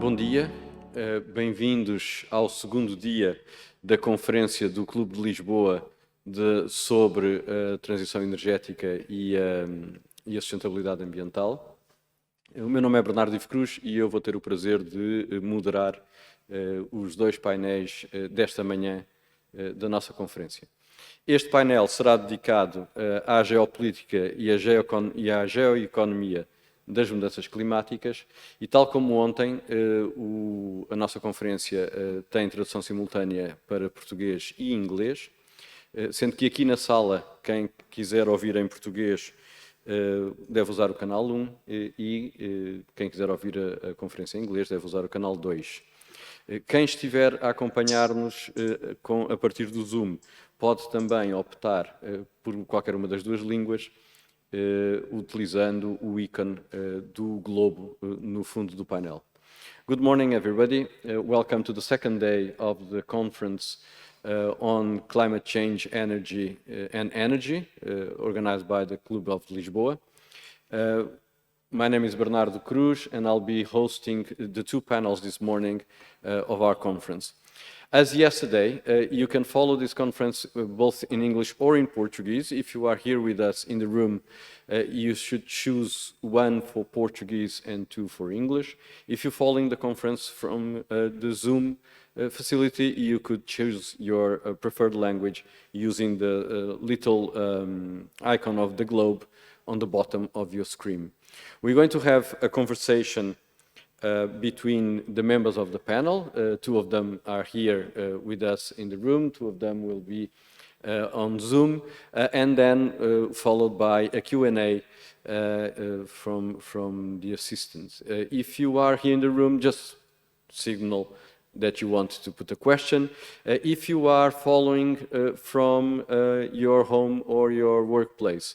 Bom dia, bem-vindos ao segundo dia da conferência do Clube de Lisboa sobre a transição energética e a sustentabilidade ambiental. O meu nome é Bernardo Cruz e eu vou ter o prazer de moderar os dois painéis desta manhã da nossa conferência. Este painel será dedicado à geopolítica e à geoeconomia das mudanças climáticas e, tal como ontem, a nossa conferência tem tradução simultânea para português e inglês, sendo que aqui na sala, quem quiser ouvir em português deve usar o canal 1 e quem quiser ouvir a conferência em inglês deve usar o canal 2. Quem estiver a acompanhar-nos a partir do Zoom pode também optar por qualquer uma das duas línguas, utilizando o ícone do globo no fundo do painel. Good morning, everybody. Welcome to the second day of the conference on climate change, energy and energy, organized by the Club of Lisboa. My name is Bernardo Cruz, and I'll be hosting the two panels this morning of our conference. As yesterday, you can follow this conference both in English or in Portuguese. If you are here with us in the room, you should choose one for Portuguese and two for English. If you're following the conference from the Zoom facility, you could choose your preferred language using the little icon of the globe on the bottom of your screen. We're going to have a conversation between the members of the panel. Two of them are here with us in the room, two of them will be on Zoom, and then followed by a Q&A from the assistants. If you are here in the room, just signal that you want to put a question. If you are following from your home or your workplace,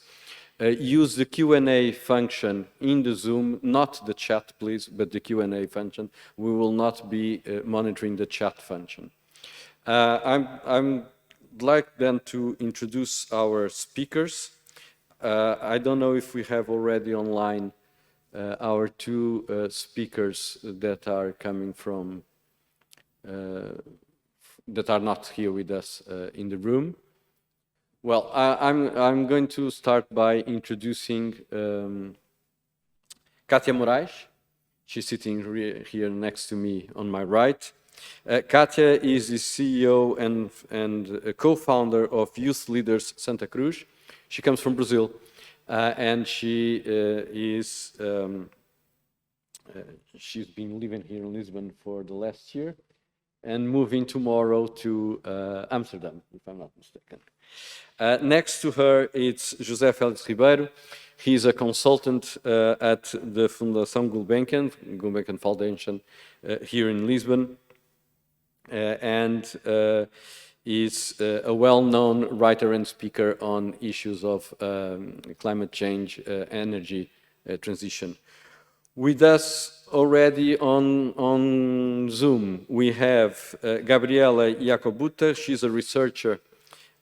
use the Q&A function in the Zoom, not the chat, please, but the Q&A function. We will not be monitoring the chat function. I'd like then to introduce our speakers. I don't know if we have already online our two speakers that are coming from, that are not here with us in the room. Well, I'm going to start by introducing Cássia Moraes. She's sitting here next to me on my right. Cássia is the CEO and co-founder of Youth Leaders Santa Cruz. She comes from Brazil, and she's been living here in Lisbon for the last year and moving tomorrow to Amsterdam, if I'm not mistaken. Next to her, it's José Félix Ribeiro. He's a consultant at the Fundação Gulbenkian Foundation here in Lisbon, and is a well-known writer and speaker on issues of climate change, energy transition. With us already on Zoom, we have Gabriela Iacobuta. She's a researcher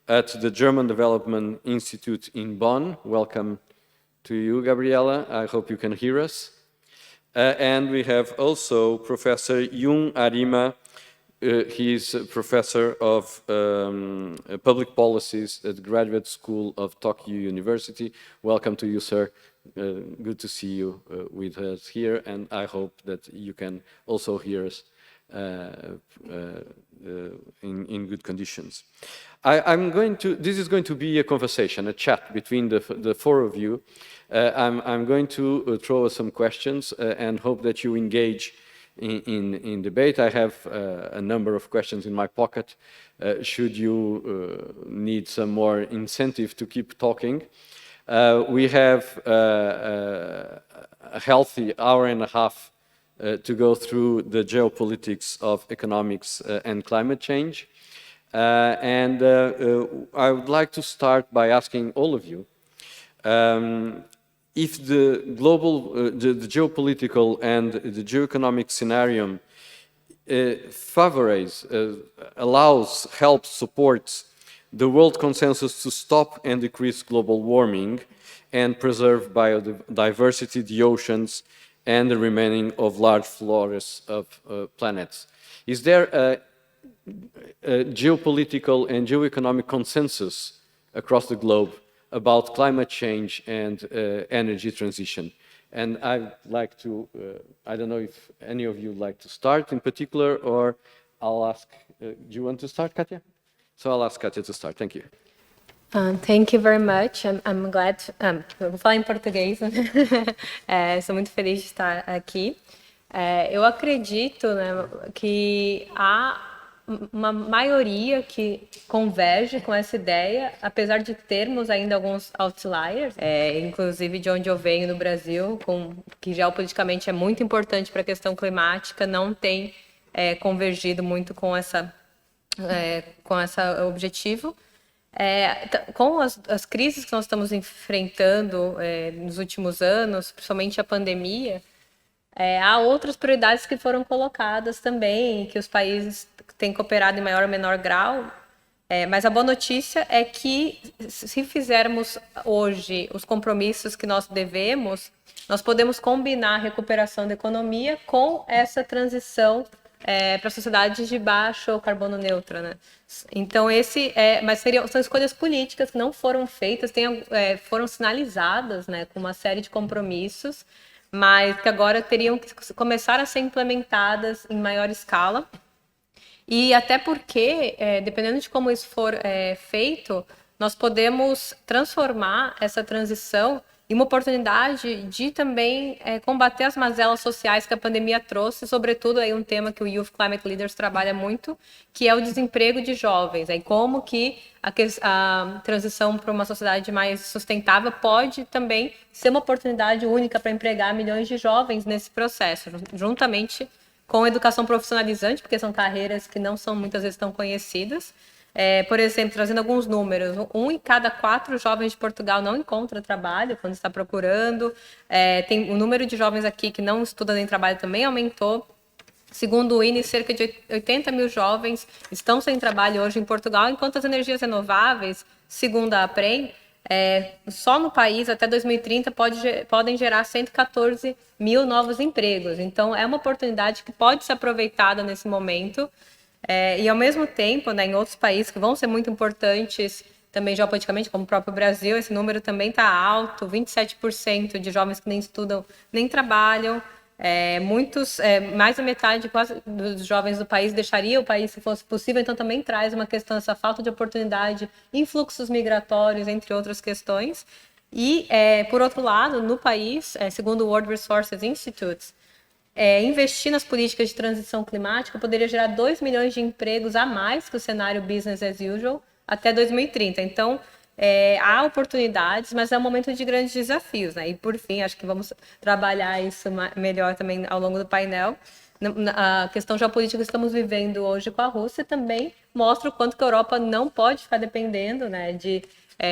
at the German Development Institute in Bonn. Welcome to you, Gabriela. I hope you can hear us. And we have also Professor Arima. He's a professor of public policies at the Graduate School of Tokyo University. Welcome to you, sir. Good to see you with us here, and I hope that you can also hear us in good conditions. This is going to be a conversation, a chat between the four of you. I'm going to throw some questions and hope that you engage in debate. I have a number of questions in my pocket. Should you need some more incentive to keep talking. We have a healthy hour and a half to go through the geopolitics of economics and climate change. And I would like to start by asking all of you if the global, the geopolitical and the geoeconomic scenario favors, allows, helps, supports the world consensus to stop and decrease global warming and preserve biodiversity, the oceans, and the remaining of large floras of planets. Is there a geopolitical and geoeconomic consensus across the globe about climate change and energy transition? And I'd like to, I don't know if any of you would like to start in particular, or I'll ask, do you want to start, Cássia? So I'll ask Cássia to start. Thank you. Thank you very much. I'm glad. Vou falar em português. Sou muito feliz de estar aqui. Eu acredito, né, que há uma maioria que converge com essa ideia, apesar de termos ainda alguns outliers, inclusive de onde eu venho no Brasil, que geopoliticamente é muito importante para a questão climática, não tem convergido muito com esse objetivo. Com as crises que nós estamos enfrentando nos últimos anos, principalmente a pandemia, há outras prioridades que foram colocadas também, que os países têm cooperado em maior ou menor grau, mas a boa notícia é que se fizermos hoje os compromissos que nós devemos, nós podemos combinar a recuperação da economia com essa transição para sociedades de baixo carbono neutro, né? Então mas são escolhas políticas que não foram feitas, foram sinalizadas, né, com uma série de compromissos, mas que agora teriam que começar a ser implementadas em maior escala. E até porque, dependendo de como isso for feito, nós podemos transformar essa transição em uma oportunidade de também combater as mazelas sociais que a pandemia trouxe, sobretudo aí um tema que o Youth Climate Leaders trabalha muito, que é o desemprego de jovens, e como que a transição para uma sociedade mais sustentável pode também ser uma oportunidade única para empregar milhões de jovens nesse processo, juntamente com educação profissionalizante, porque são carreiras que não são muitas vezes tão conhecidas. Por exemplo, trazendo alguns números, 1 em cada 4 jovens de Portugal não encontra trabalho quando está procurando. Tem o número de jovens aqui que não estudam nem trabalho também aumentou. Segundo o INE, cerca de 80 mil jovens estão sem trabalho hoje em Portugal, enquanto as energias renováveis, segundo a APREM, só no país, até 2030, podem gerar 114 mil novos empregos. Então, é uma oportunidade que pode ser aproveitada nesse momento. E, ao mesmo tempo, né, em outros países que vão ser muito importantes também geopoliticamente, como o próprio Brasil, esse número também está alto, 27% de jovens que nem estudam, nem trabalham. Mais da metade quase dos jovens do país deixaria o país se fosse possível, então também traz uma questão dessa falta de oportunidade, influxos migratórios, entre outras questões. E, por outro lado, no país, segundo o World Resources Institute, investir nas políticas de transição climática poderia gerar 2 milhões de empregos a mais que o cenário business as usual até 2030. Então, há oportunidades, mas é um momento de grandes desafios, né? E, por fim, acho que vamos trabalhar isso melhor também ao longo do painel. A questão geopolítica que estamos vivendo hoje com a Rússia também mostra o quanto que a Europa não pode ficar dependendo, né, de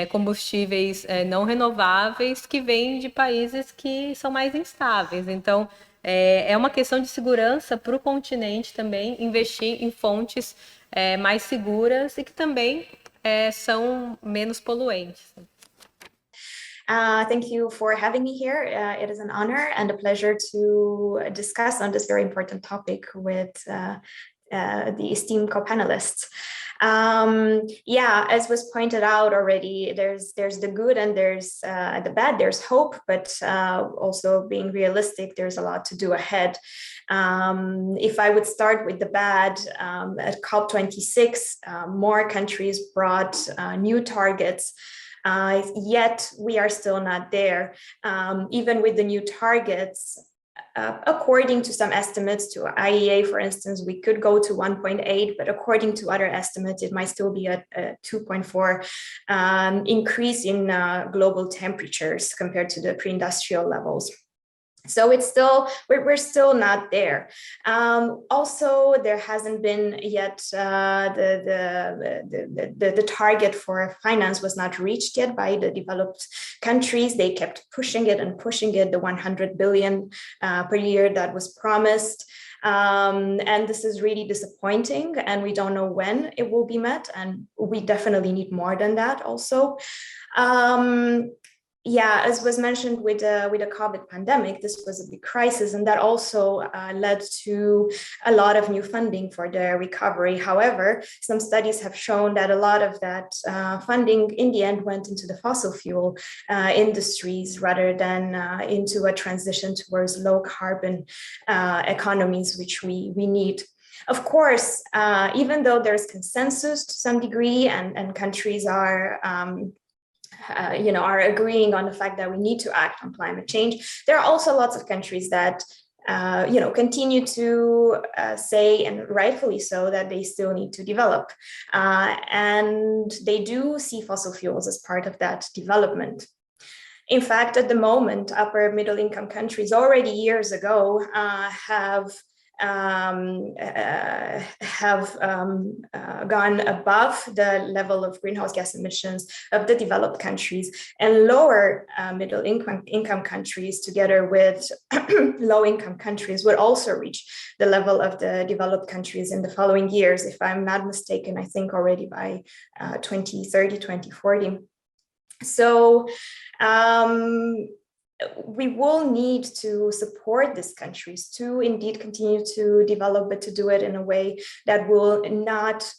combustíveis não renováveis que vêm de países que são mais instáveis. Então, é uma questão de segurança para o continente também investir em fontes mais seguras e que também são menos poluentes. Thank you for having me here. It is an honor and a pleasure to discuss on this very important topic with the esteemed co-panelists. As was pointed out already, there's the good and there's the bad. There's hope, but also being realistic, there's a lot to do ahead. If I would start with the bad, at COP26, more countries brought new targets. Yet we are still not there. Even with the new targets, according to some estimates, to IEA, for instance, we could go to 1.8, but according to other estimates, it might still be a 2.4 increase in global temperatures compared to the pre-industrial levels. So it's still, we're still not there. Also, there hasn't been yet, the target for finance was not reached yet by the developed countries. They kept pushing it and pushing it, the 100 billion per year that was promised. And this is really disappointing, and we don't know when it will be met, and we definitely need more than that also. yeah, as was mentioned with the COVID pandemic, this was a big crisis, and that also led to a lot of new funding for the recovery. However, some studies have shown that a lot of that funding in the end went into the fossil fuel industries rather than into a transition towards low carbon economies, which we need. Of course, even though there's consensus to some degree, and countries are are agreeing on the fact that we need to act on climate change, there are also lots of countries that continue to say, and rightfully so, that they still need to develop. And they do see fossil fuels as part of that development. In fact, at the moment, upper middle income countries already years ago have gone above the level of greenhouse gas emissions of the developed countries, and lower middle income countries, together with low income countries, would also reach the level of the developed countries in the following years, if I'm not mistaken, I think already by 2030, 2040. So we will need to support these countries to indeed continue to develop, but to do it in a way that will not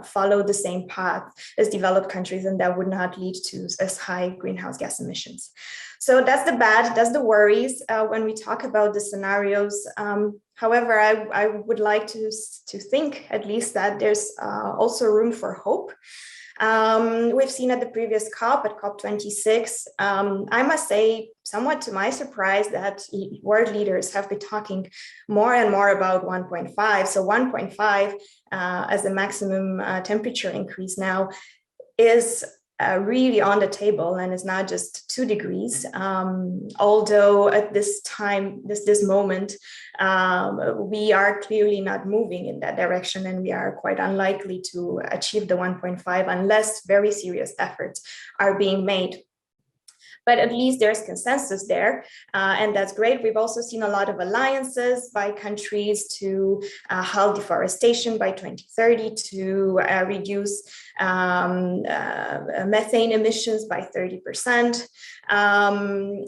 follow the same path as developed countries, and that would not lead to as high greenhouse gas emissions. So that's the bad, that's the worries when we talk about the scenarios. However, I would like to think at least that there's also room for hope. We've seen at the previous COP, at COP26, I must say, somewhat to my surprise, that world leaders have been talking more and more about 1.5. So 1.5 as the maximum temperature increase now is really on the table, and it's not just 2 degrees. Although at this time, this moment, we are clearly not moving in that direction, and we are quite unlikely to achieve the 1.5 unless very serious efforts are being made. But at least there's consensus there, and that's great. We've also seen a lot of alliances by countries to halt deforestation by 2030, to reduce methane emissions by 30%.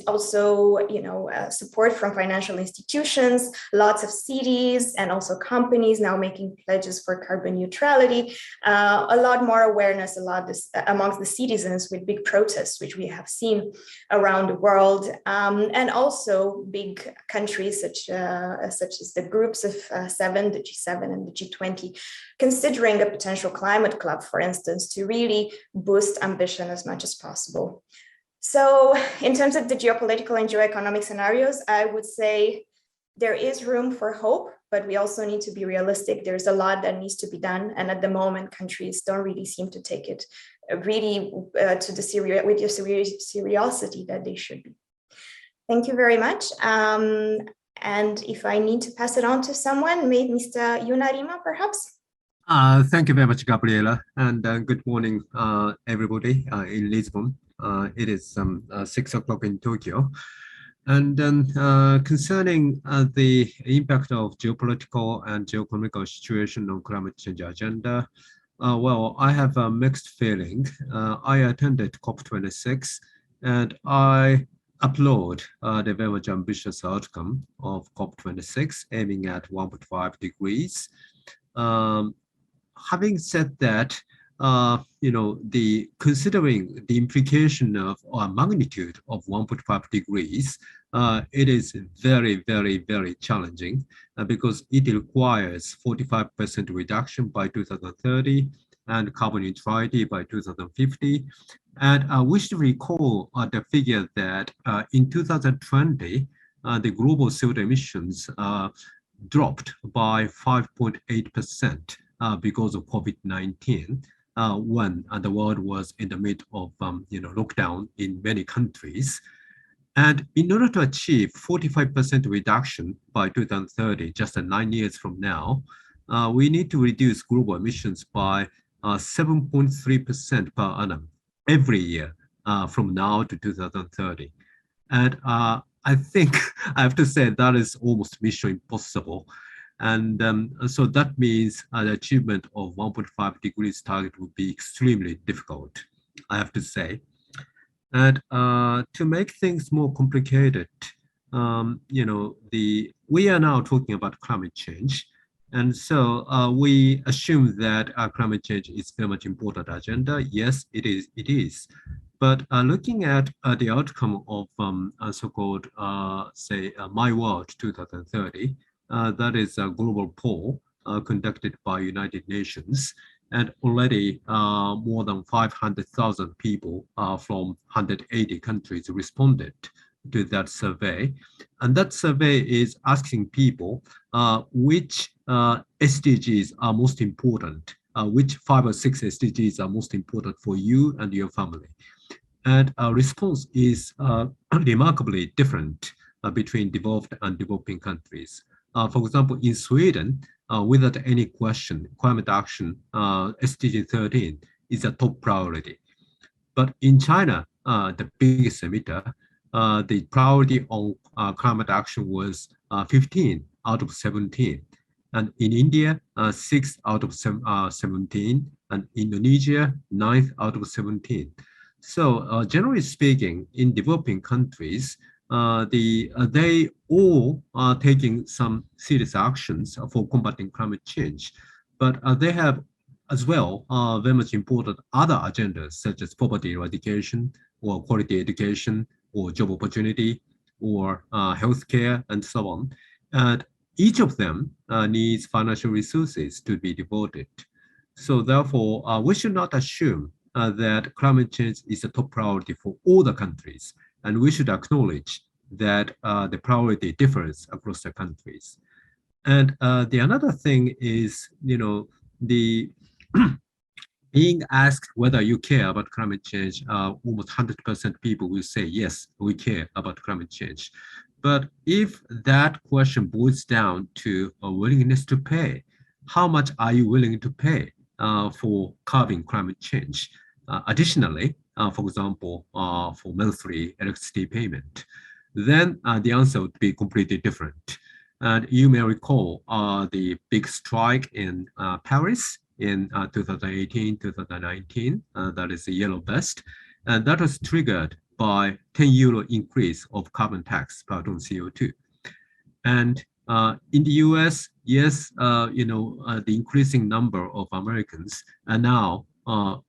Also, support from financial institutions, lots of cities and also companies now making pledges for carbon neutrality, a lot more awareness amongst the citizens, with big protests, which we have seen around the world, and also big countries such as the groups of 7, the G7 and the G20, considering a potential climate club, for instance, to really boost ambition as much as possible. So in terms of the geopolitical and geoeconomic scenarios, I would say there is room for hope, but we also need to be realistic. There's a lot that needs to be done. And at the moment, countries don't really seem to take it really with the seriousity that they should be. Thank you very much. And if I need to pass it on to someone, maybe Mr. Arima, perhaps? Thank you very much, Gabriela, and good morning, everybody in Lisbon. It is 6 o'clock in Tokyo. And concerning the impact of geopolitical and geoeconomic situation on climate change agenda, well, I have a mixed feeling. I attended COP26, and I applaud the very much ambitious outcome of COP26, aiming at 1.5 degrees. Having said that, considering the implication of or magnitude of 1.5 degrees, it is very, very, very challenging because it requires 45% reduction by 2030 and carbon neutrality by 2050. And we should recall the figure that in 2020, the global CO2 emissions dropped by 5.8%. Because of COVID-19, when the world was in the midst of lockdown in many countries. And in order to achieve 45% reduction by 2030, just 9 years from now, we need to reduce global emissions by 7.3% per annum every year from now to 2030. And I think I have to say that is almost mission impossible. And so that means the achievement of 1.5 degrees target would be extremely difficult, I have to say. And to make things more complicated, we are now talking about climate change. And so we assume that climate change is very much important agenda. Yes, it is. It is. But looking at the outcome of a so-called, My World 2030, that is a global poll conducted by United Nations, and already more than 500,000 people from 180 countries responded to that survey. And that survey is asking people which SDGs are most important, which 5 or 6 SDGs are most important for you and your family. And our response is remarkably different between developed and developing countries. For example, in Sweden, without any question, climate action, SDG 13 is a top priority. But in China, the biggest emitter, the priority on climate action was 15 out of 17. And in India, 6 out of 17, and Indonesia, 9 out of 17. So generally speaking, in developing countries, they all are taking some serious actions for combating climate change, but they have as well very much important other agendas such as poverty eradication or quality education or job opportunity or healthcare and so on. And each of them needs financial resources to be devoted. So therefore, we should not assume that climate change is a top priority for all the countries, and we should acknowledge that the priority differs across the countries. And the another thing is, the being asked whether you care about climate change, almost 100% people will say, yes, we care about climate change. But if that question boils down to a willingness to pay, how much are you willing to pay for curbing climate change? Additionally, for example, for monthly electricity payment, then the answer would be completely different. And you may recall the big strike in Paris in 2018, 2019, that is the yellow vest, and that was triggered by 10 euro increase of carbon tax per ton CO2. And in the US, yes, the increasing number of Americans are now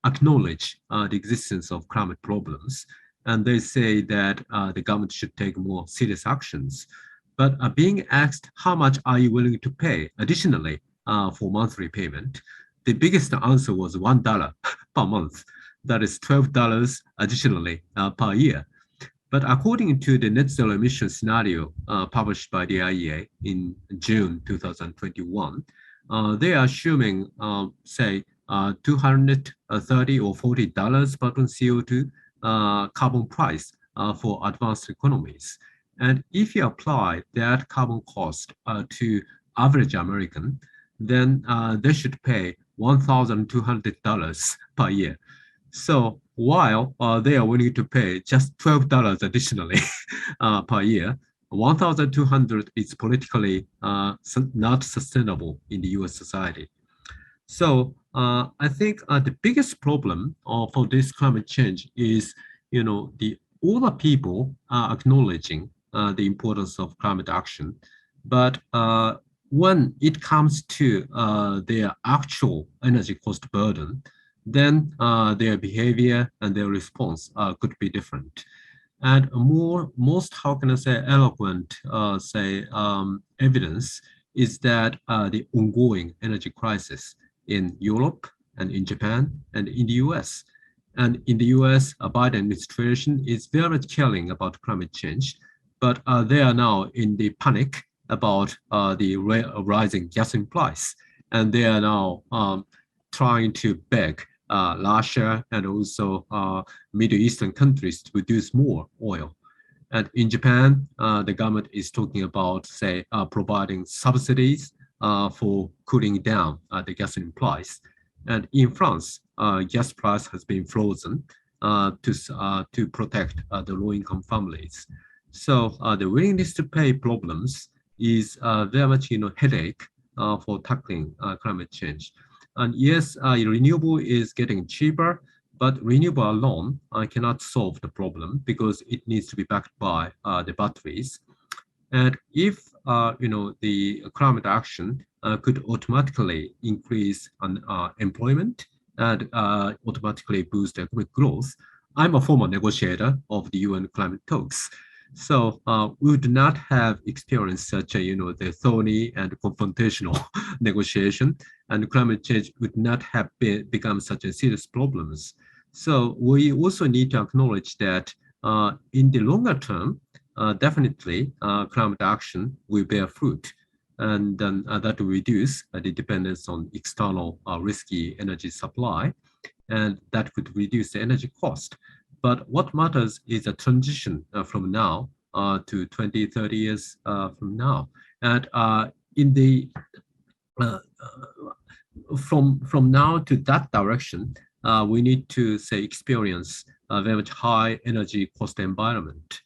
acknowledge the existence of climate problems. And they say that the government should take more serious actions. But being asked, how much are you willing to pay additionally for monthly payment? The biggest answer was $1 per month. That is $12 additionally per year. But according to the net zero emission scenario published by the IEA in June 2021, they are assuming, say, $230 or $40 per ton CO2 carbon price for advanced economies. And if you apply that carbon cost to average American, then they should pay $1,200 per year. So while they are willing to pay just $12 additionally per year, 1,200 is politically not sustainable in the US society. So I think the biggest problem for this climate change is, all the people are acknowledging the importance of climate action, but when it comes to their actual energy cost burden, then their behavior and their response could be different. And most, how can I say, eloquent, evidence is that the ongoing energy crisis in Europe and in Japan and in the US. And in the US, Biden administration is very much caring about climate change, but they are now in the panic about the rising gasoline price. And they are now trying to beg Russia and also Middle Eastern countries to produce more oil. And in Japan, the government is talking about, say, providing subsidies for cooling down the gasoline price. And in France, gas price has been frozen to protect the low-income families. So the willingness to pay problems is very much, headache for tackling climate change. And yes, renewable is getting cheaper, But renewable alone cannot solve the problem because it needs to be backed by the batteries. And if the climate action could automatically increase employment and automatically boost economic growth, I'm a former negotiator of the UN climate talks. So we would not have experienced such a, the thorny and confrontational negotiation, and climate change would not have become such a serious problems. So we also need to acknowledge that in the longer term, definitely climate action will bear fruit, and then that will reduce the dependence on external risky energy supply, and that could reduce the energy cost. But what matters is a transition from now to 20, 30 years from now. And in the from now to that direction, we need to say experience a very much high energy cost environment,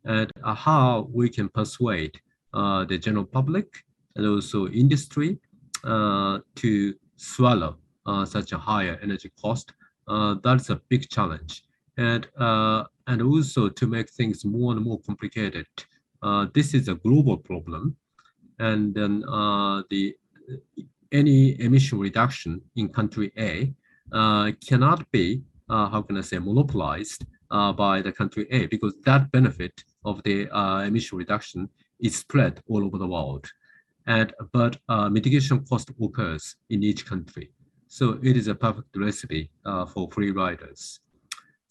and how we can persuade the general public and also industry to swallow such a higher energy cost. That's a big challenge. And also to make things more and more complicated. This is a global problem, and then any emission reduction in country A cannot be, how can I say, monopolized by the country A, because that benefit of the emission reduction is spread all over the world. But mitigation cost occurs in each country. So it is a perfect recipe for free riders.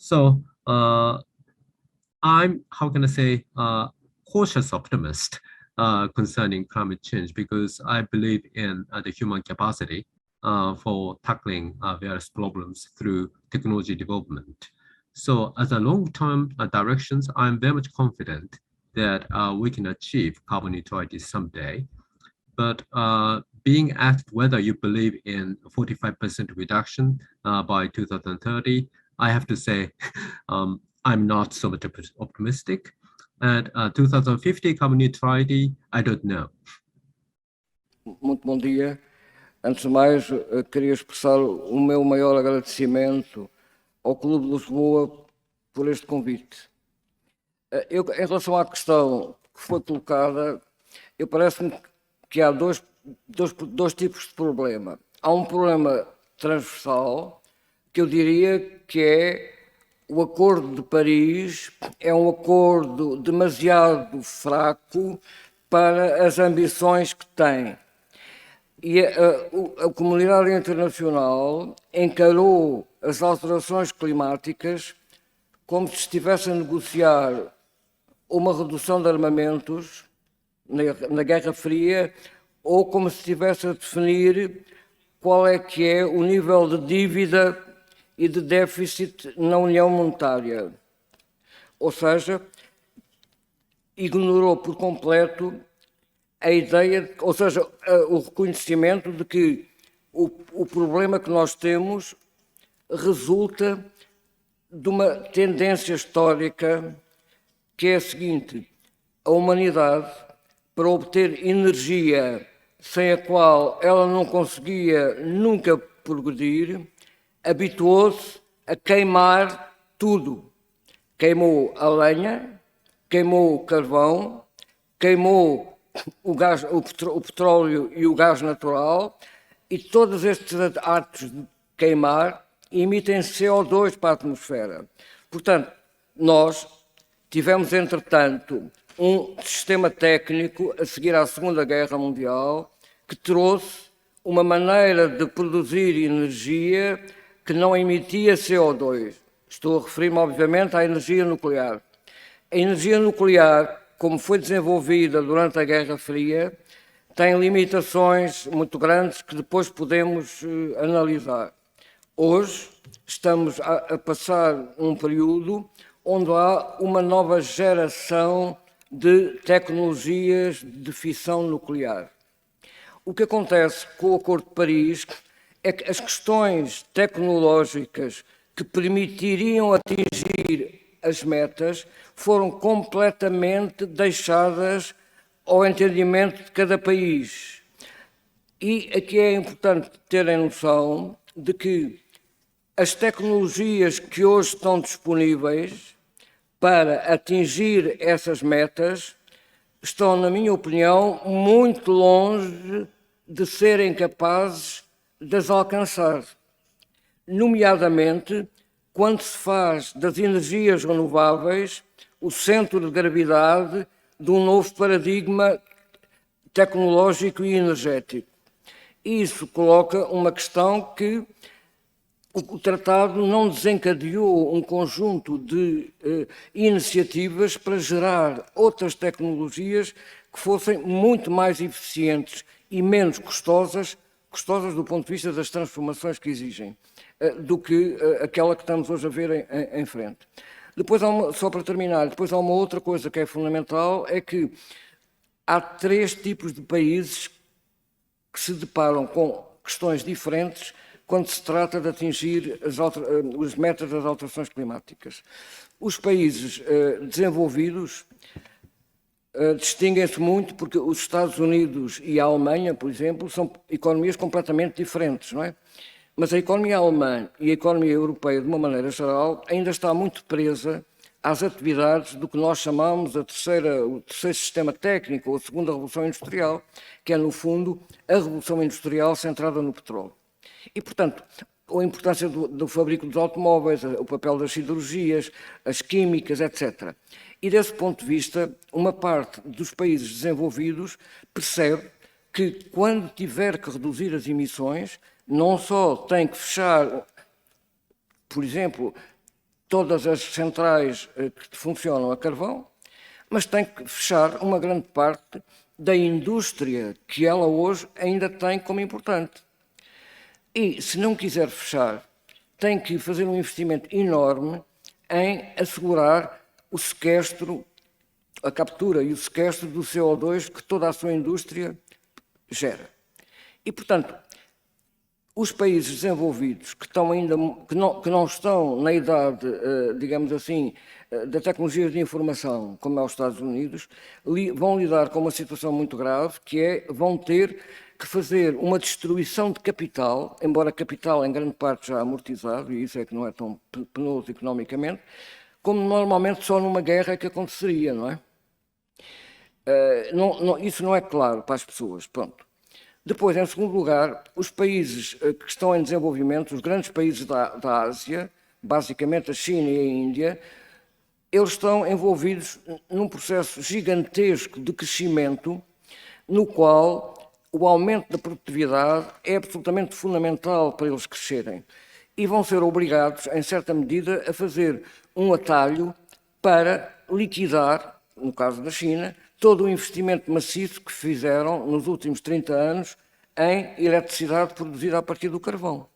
So I'm, how can I say, cautious optimist concerning climate change, because I believe in the human capacity for tackling various problems through technology development. So as a long-term directions, I'm very much confident that we can achieve carbon neutrality someday. But being asked whether you believe in 45% reduction by 2030, I have to say I'm not so much optimistic. And 2050 carbon neutrality, I don't know. Muito bom dia. Antes de mais, queria expressar o meu maior agradecimento ao Clube de Lisboa por este convite. Em relação à questão que foi colocada, parece-me que há dois tipos de problema. Há um problema transversal, que eu diria que é o Acordo de Paris, é um acordo demasiado fraco para as ambições que tem. E a comunidade internacional encarou as alterações climáticas como se estivesse a negociar uma redução de armamentos na Guerra Fria, ou como se estivesse a definir qual é que é o nível de dívida e de déficit na União Monetária. Ou seja, ignorou por completo a ideia, ou seja, o reconhecimento de que o problema que nós temos resulta de uma tendência histórica que é a seguinte: a humanidade, para obter energia sem a qual ela não conseguia nunca progredir, habituou-se a queimar tudo. Queimou a lenha, queimou o carvão, queimou o gás, o petróleo e o gás natural, e todos estes atos de queimar emitem CO2 para a atmosfera. Portanto, nós tivemos, entretanto, um sistema técnico a seguir à Segunda Guerra Mundial que trouxe uma maneira de produzir energia que não emitia CO2. Estou a referir-me, obviamente, à energia nuclear. A energia nuclear, como foi desenvolvida durante a Guerra Fria, tem limitações muito grandes que depois podemos analisar. Hoje estamos a passar um período onde há uma nova geração de tecnologias de fissão nuclear. O que acontece com o Acordo de Paris é que as questões tecnológicas que permitiriam atingir as metas foram completamente deixadas ao entendimento de cada país. E aqui é importante terem noção de que as tecnologias que hoje estão disponíveis para atingir essas metas estão, na minha opinião, muito longe de serem capazes de as alcançar. Nomeadamente, quando se faz das energias renováveis o centro de gravidade de um novo paradigma tecnológico e energético. Isso coloca uma questão que o tratado não desencadeou um conjunto de iniciativas para gerar outras tecnologias que fossem muito mais eficientes e menos custosas do ponto de vista das transformações que exigem, do que aquela que estamos hoje a ver em frente. Depois, só para terminar, depois há uma outra coisa que é fundamental, é que há 3 tipos de países que se deparam com questões diferentes quando se trata de atingir as metas das alterações climáticas. Os países desenvolvidos distinguem-se muito porque os Estados Unidos e a Alemanha, por exemplo, são economias completamente diferentes, não é? Mas a economia alemã e a economia europeia, de uma maneira geral, ainda está muito presa às atividades do que nós chamamos o terceiro sistema técnico, ou a segunda revolução industrial, que é, no fundo, a revolução industrial centrada no petróleo. E, portanto, a importância do fabrico dos automóveis, o papel das siderurgias, as químicas, etc. E, desse ponto de vista, uma parte dos países desenvolvidos percebe que, quando tiver que reduzir as emissões, não só tem que fechar, por exemplo, todas as centrais que funcionam a carvão, mas tem que fechar uma grande parte da indústria que ela hoje ainda tem como importante. E, se não quiser fechar, tem que fazer um investimento enorme em assegurar o sequestro, a captura e o sequestro do CO2 que toda a sua indústria gera. E, portanto, os países desenvolvidos que não estão na idade, digamos assim, da tecnologia de informação, como é os Estados Unidos, vão lidar com uma situação muito grave, que é, vão ter que fazer uma destruição de capital, embora capital em grande parte já amortizado, e isso é que não é tão penoso economicamente, como normalmente só numa guerra é que aconteceria, não é? Isso não é claro para as pessoas, pronto. Depois, em segundo lugar, os países que estão em desenvolvimento, os grandes países da Ásia, basicamente a China e a Índia, eles estão envolvidos num processo gigantesco de crescimento, no qual o aumento da produtividade é absolutamente fundamental para eles crescerem. E vão ser obrigados, em certa medida, a fazer um atalho para liquidar, no caso da China, todo o investimento maciço que fizeram nos últimos 30 anos em eletricidade produzida a partir do carvão.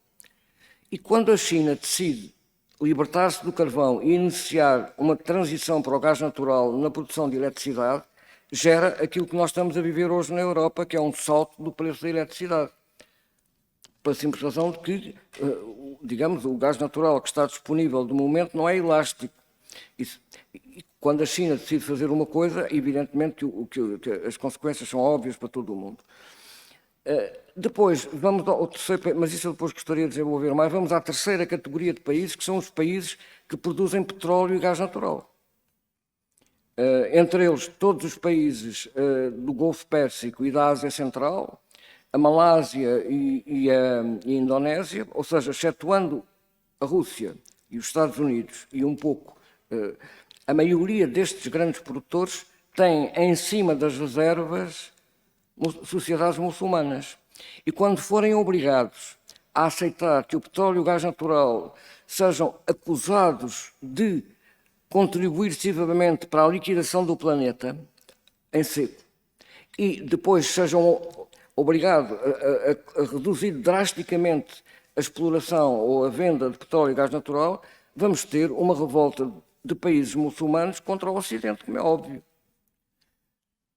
E quando a China decide libertar-se do carvão e iniciar uma transição para o gás natural na produção de eletricidade, gera aquilo que nós estamos a viver hoje na Europa, que é um salto do preço da eletricidade. Pela simples razão de que, digamos, o gás natural que está disponível de momento não é elástico. Quando a China decide fazer uma coisa, evidentemente que as consequências são óbvias para todo o mundo. Depois, vamos ao terceiro, mas isso eu depois gostaria de desenvolver mais, vamos à terceira categoria de países, que são os países que produzem petróleo e gás natural. Entre eles, todos os países do Golfo Pérsico e da Ásia Central, a Malásia e a Indonésia, ou seja, excetuando a Rússia e os Estados Unidos e um pouco, a maioria destes grandes produtores tem em cima das reservas sociedades muçulmanas. E quando forem obrigados a aceitar que o petróleo e o gás natural sejam acusados de contribuir decisivamente para a liquidação do planeta em seco e depois sejam obrigados a reduzir drasticamente a exploração ou a venda de petróleo e gás natural, vamos ter uma revolta de países muçulmanos contra o Ocidente, como é óbvio.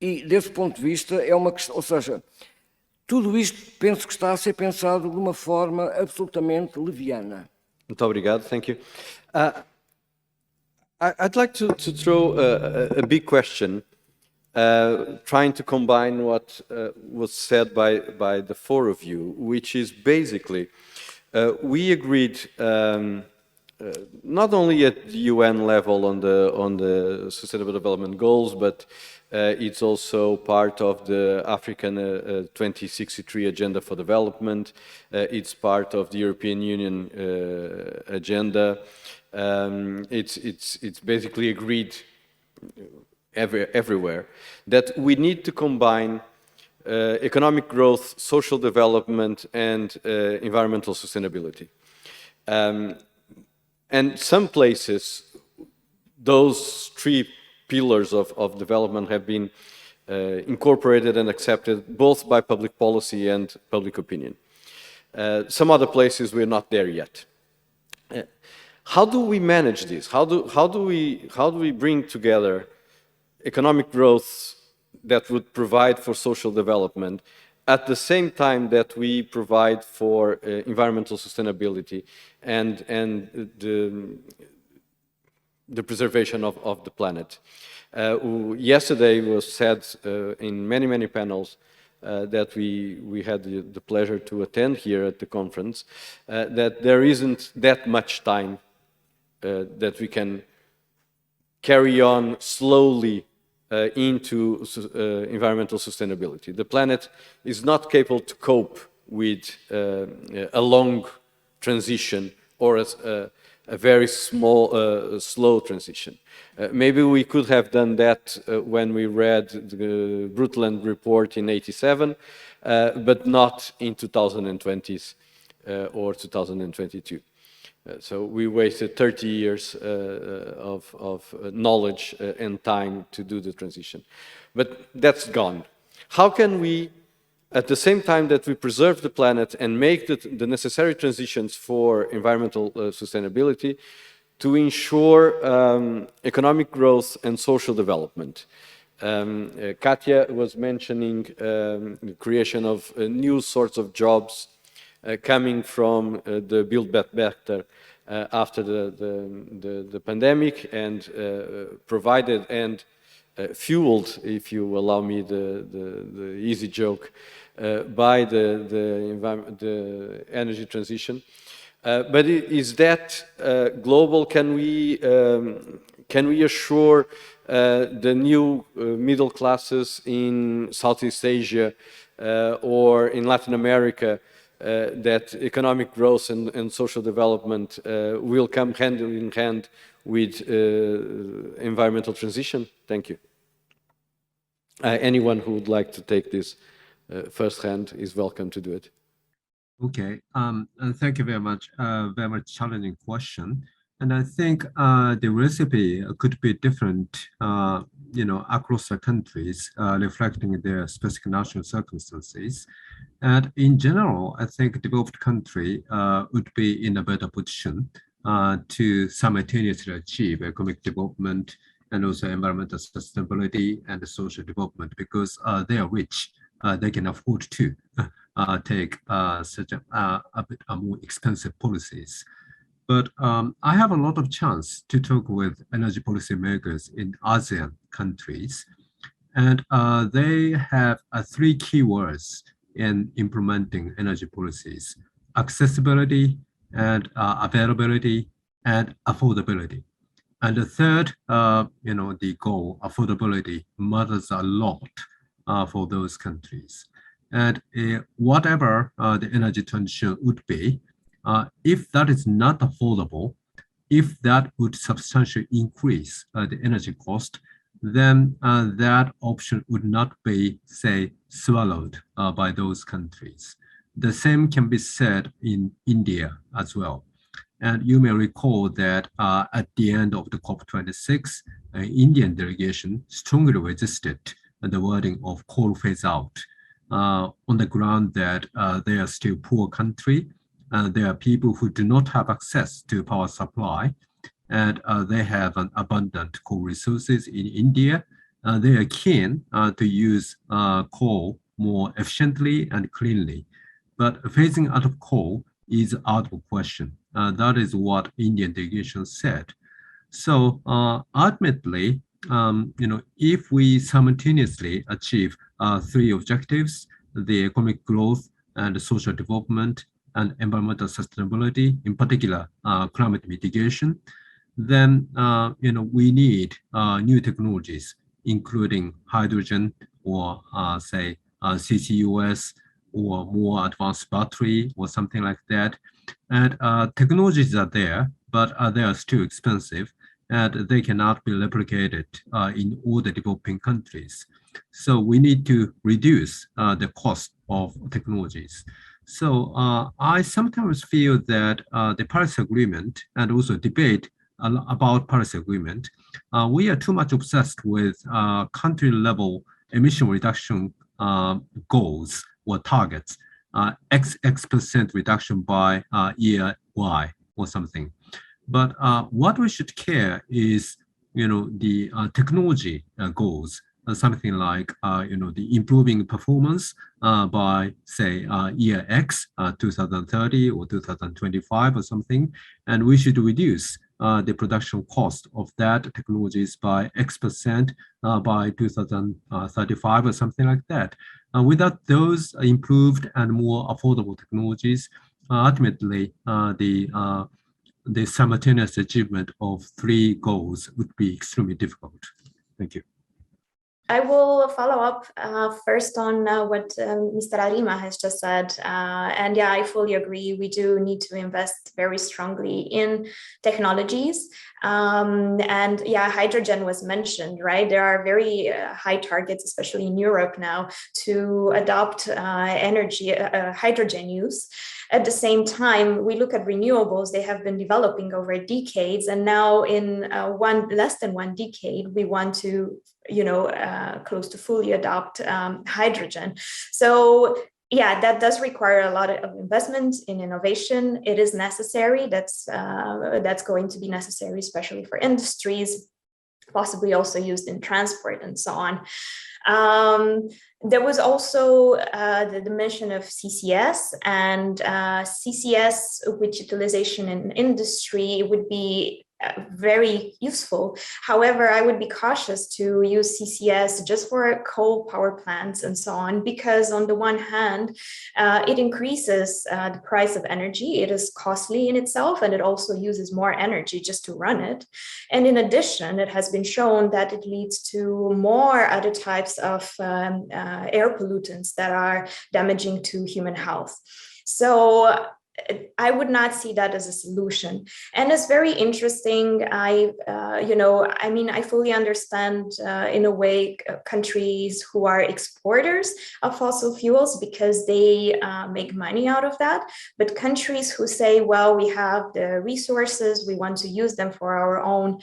E, desse ponto de vista, é uma questão, ou seja, tudo isto penso que está a ser pensado de uma forma absolutamente leviana. Muito obrigado, thank you. I'd like to throw a big question, trying to combine what was said by the four of you, which is basically we agreed not only at the UN level on the Sustainable Development Goals, but it's also part of the African 2063 Agenda for Development. It's part of the European Union agenda. It's basically agreed everywhere that we need to combine economic growth, social development, and environmental sustainability. And some places, those three pillars of development have been incorporated and accepted both by public policy and public opinion. Some other places we're not there yet. How do we manage this? How do we bring together economic growth that would provide for social development at the same time that we provide for environmental sustainability and the preservation of the planet? Yesterday was said in many panels that we had the pleasure to attend here at the conference, that there isn't that much time that we can carry on slowly into environmental sustainability. The planet is not capable to cope with a long transition or a very small, slow transition. Maybe we could have done that when we read the Brundtland report in '87, but not in 2020s or 2022. So we wasted 30 years of knowledge and time to do the transition. But that's gone. How can we, at the same time that we preserve the planet and make the necessary transitions for environmental sustainability, to ensure economic growth and social development? Cássia was mentioning the creation of new sorts of jobs coming from the Build Back Better after the pandemic, and provided and fueled, if you allow me the easy joke, by the energy transition. But is that global? Can we assure the new middle classes in Southeast Asia or in Latin America that economic growth and social development will come hand in hand with environmental transition? Thank you. Anyone who would like to take this firsthand is welcome to do it. Okay, and thank you very much. Very much challenging question. And I think the recipe could be different, across the countries, reflecting their specific national circumstances. And in general, I think developed country would be in a better position to simultaneously achieve economic development and also environmental sustainability and social development, because they are rich. They can afford to take such a bit more expensive policies. But I have a lot of chance to talk with energy policy makers in ASEAN countries, and they have three key words in implementing energy policies: accessibility and availability and affordability. And the third, the goal, affordability, matters a lot for those countries. And whatever the energy transition would be, if that is not affordable, if that would substantially increase the energy cost, then that option would not be, say, swallowed by those countries. The same can be said in India as well. And you may recall that at the end of the COP26, Indian delegation strongly resisted the wording of coal phase out on the ground that they are still poor country. There are people who do not have access to power supply, and they have an abundant coal resources in India. They are keen to use coal more efficiently and cleanly. But phasing out of coal is out of question. That is what Indian delegation said. So ultimately, if we simultaneously achieve three objectives: the economic growth and the social development and environmental sustainability, in particular climate mitigation, then we need new technologies, including hydrogen or say CCUS or more advanced battery or something like that. And technologies are there, but they are still expensive, and they cannot be replicated in all the developing countries. So we need to reduce the cost of technologies. So I sometimes feel that the Paris Agreement and also debate about Paris Agreement, we are too much obsessed with country level emission reduction goals or targets, X% reduction by year Y or something. But what we should care is, the technology goals, something like, the improving performance by, say, year X, 2030 or 2025 or something, and we should reduce the production cost of that technologies by X% by 2035 or something like that. Without those improved and more affordable technologies, ultimately the simultaneous achievement of three goals would be extremely difficult. Thank you. I will follow up first on what Mr. Arima has just said. And yeah, I fully agree. We do need to invest very strongly in technologies. And yeah, hydrogen was mentioned, right? There are very high targets, especially in Europe now, to adopt hydrogen use. At the same time, we look at renewables, they have been developing over decades. And now in less than one decade, we want to, close to fully adopt hydrogen. So yeah, that does require a lot of investment in innovation. It is necessary. That's going to be necessary, especially for industries, possibly also used in transport and so on. There was also the mention of CCS, and CCS with utilization in industry would be very useful. However, I would be cautious to use CCS just for coal power plants and so on, because on the one hand, it increases the price of energy. It is costly in itself, and it also uses more energy just to run it. And in addition, it has been shown that it leads to more other types of air pollutants that are damaging to human health. So I would not see that as a solution. And it's very interesting. I fully understand in a way countries who are exporters of fossil fuels because they make money out of that. But countries who say, well, we have the resources, we want to use them for our own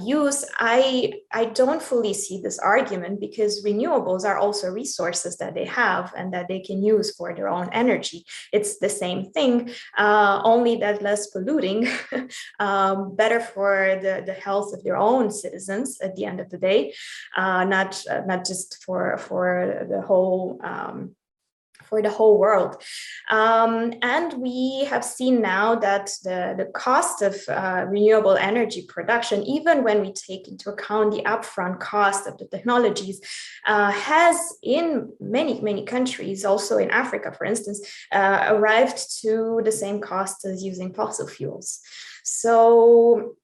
use, I don't fully see this argument, because renewables are also resources that they have and that they can use for their own energy. It's the same thing. Only that less polluting, better for the health of their own citizens at the end of the day, not just for the whole world. And we have seen now that the cost of renewable energy production, even when we take into account the upfront cost of the technologies, has in many countries, also in Africa, for instance, arrived to the same cost as using fossil fuels. So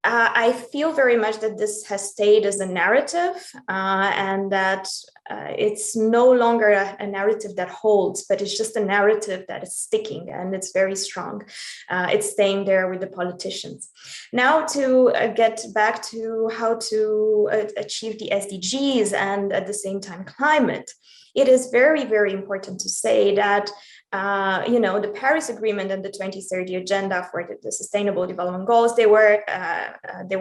I feel very much that this has stayed as a narrative, and that it's no longer a narrative that holds, but it's just a narrative that is sticking, and it's very strong. It's staying there with the politicians. Now to get back to how to achieve the SDGs and at the same time climate, it is very, very important to say that the Paris Agreement and the 2030 Agenda for the Sustainable Development Goals, they were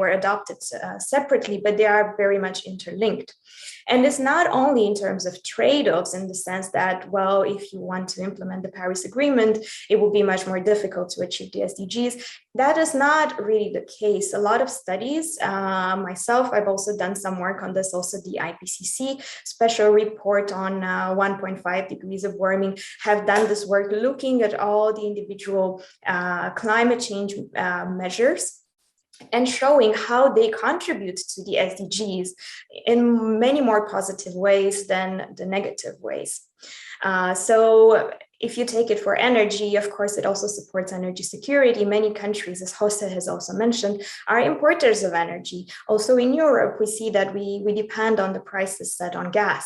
adopted separately, but they are very much interlinked. And it's not only in terms of trade-offs, in the sense that, well, if you want to implement the Paris Agreement, it will be much more difficult to achieve the SDGs. That is not really the case. A lot of studies, myself, I've also done some work on this, also the IPCC special report on 1.5 degrees of warming, have done this work looking at all the individual climate change measures and showing how they contribute to the SDGs in many more positive ways than the negative ways. So if you take it for energy, of course, it also supports energy security. Many countries, as José has also mentioned, are importers of energy. Also in Europe, we see that we depend on the prices set on gas.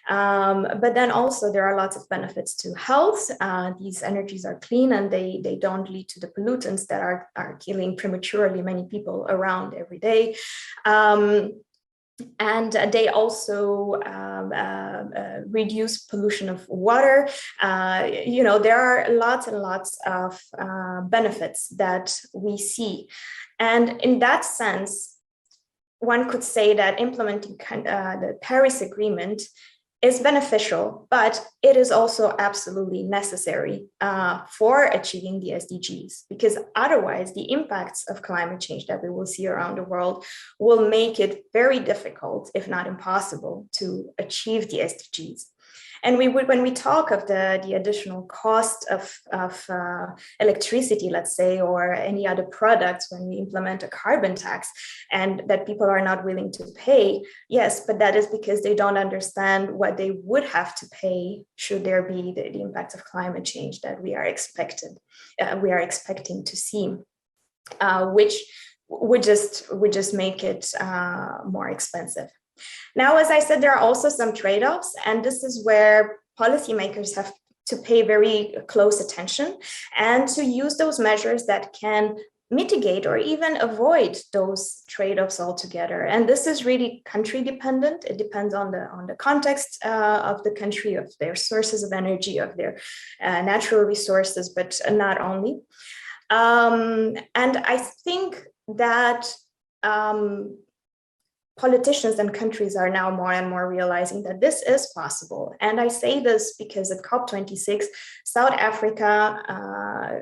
But then also there are lots of benefits to health. These energies are clean and they don't lead to the pollutants that are killing prematurely many people around every day. And they also reduce pollution of water. There are lots and lots of benefits that we see. And in that sense, one could say that implementing the Paris Agreement is beneficial, but it is also absolutely necessary for achieving the SDGs, because otherwise the impacts of climate change that we will see around the world will make it very difficult, if not impossible, to achieve the SDGs. And when we talk of the additional cost of electricity, let's say, or any other products, when we implement a carbon tax and that people are not willing to pay, yes, but that is because they don't understand what they would have to pay should there be the impacts of climate change that we are expecting to see, which would just make it more expensive. Now, as I said, there are also some trade-offs, and this is where policymakers have to pay very close attention and to use those measures that can mitigate or even avoid those trade-offs altogether. And this is really country dependent. It depends on the context of the country, of their sources of energy, of their natural resources, but not only. And I think that politicians and countries are now more and more realizing that this is possible. And I say this because at COP26, South Africa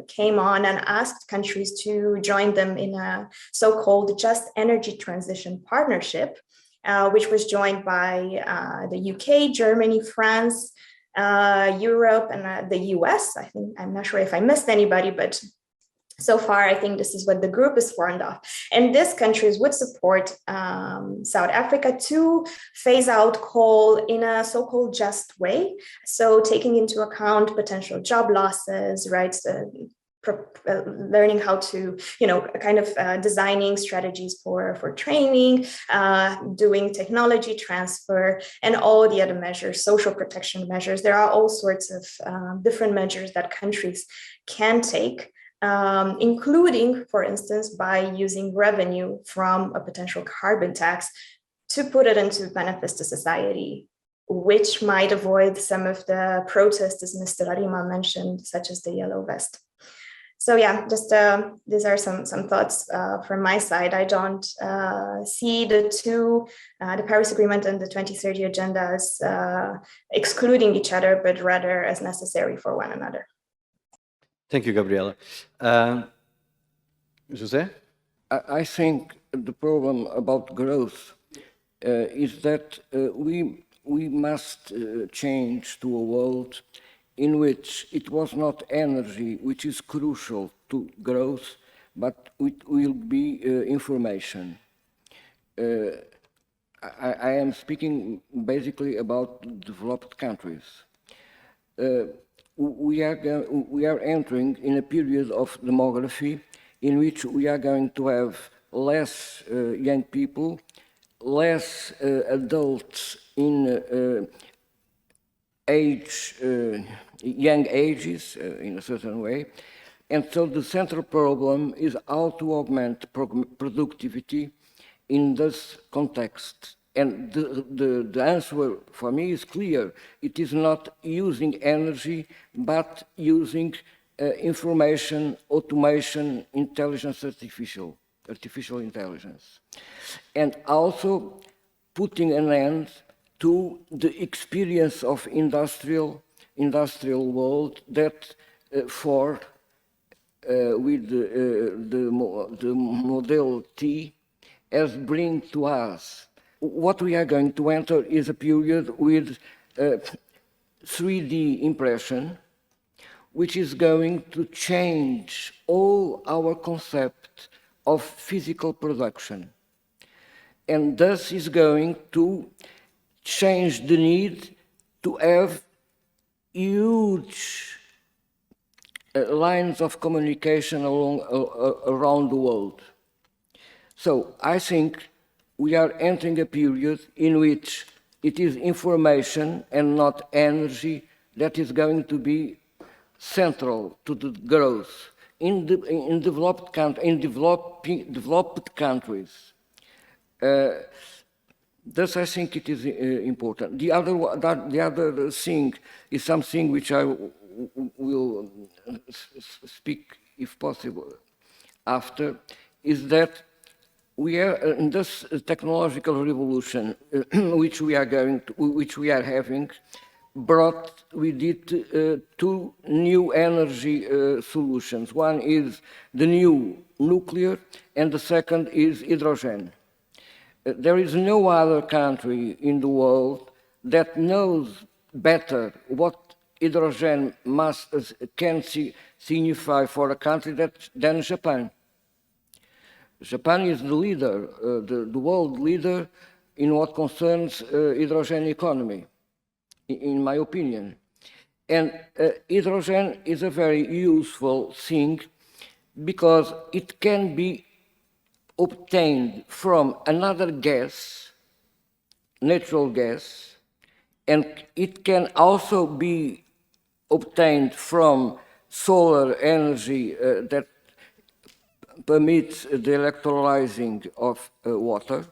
came on and asked countries to join them in a so-called Just Energy Transition Partnership, which was joined by the UK, Germany, France, Europe, and the US. I think, I'm not sure if I missed anybody, but so far, I think this is what the group is formed of. And these countries would support South Africa to phase out coal in a so-called just way. So taking into account potential job losses, right? Learning how to, designing strategies for training, doing technology transfer, and all the other measures, social protection measures. There are all sorts of different measures that countries can take. Including, for instance, by using revenue from a potential carbon tax to put it into benefits to society, which might avoid some of the protests, as Mr. Arima mentioned, such as the yellow vest. So yeah, just these are some thoughts from my side. I don't see the Paris Agreement and the 2030 agenda as excluding each other, but rather as necessary for one another. Thank you, Gabriela. José? I think the problem about growth is that we must change to a world in which it was not energy which is crucial to growth, but it will be information. I am speaking basically about developed countries. We are entering in a period of demography in which we are going to have less young people, less adults in young ages in a certain way. And so the central problem is how to augment productivity in this context. And the answer for me is clear. It is not using energy, but using information, automation, artificial intelligence. And also putting an end to the experience of industrial world that with the Model T has bring to us. What we are going to enter is a period with 3D impression, which is going to change all our concept of physical production. And thus is going to change the need to have huge lines of communication around the world. So I think we are entering a period in which it is information and not energy that is going to be central to the growth in developed countries. Thus, I think it is important. The other thing is something which I will speak, if possible, after, is that we are in this technological revolution, which we are having, brought with it two new energy solutions. One is the new nuclear, and the second is hydrogen. There is no other country in the world that knows better what hydrogen can signify for a country than Japan. Japan is the leader, the world leader in what concerns hydrogen economy, in my opinion. And hydrogen is a very useful thing because it can be obtained from another gas, natural gas, and it can also be obtained from solar energy that permits the electrolyzing of water.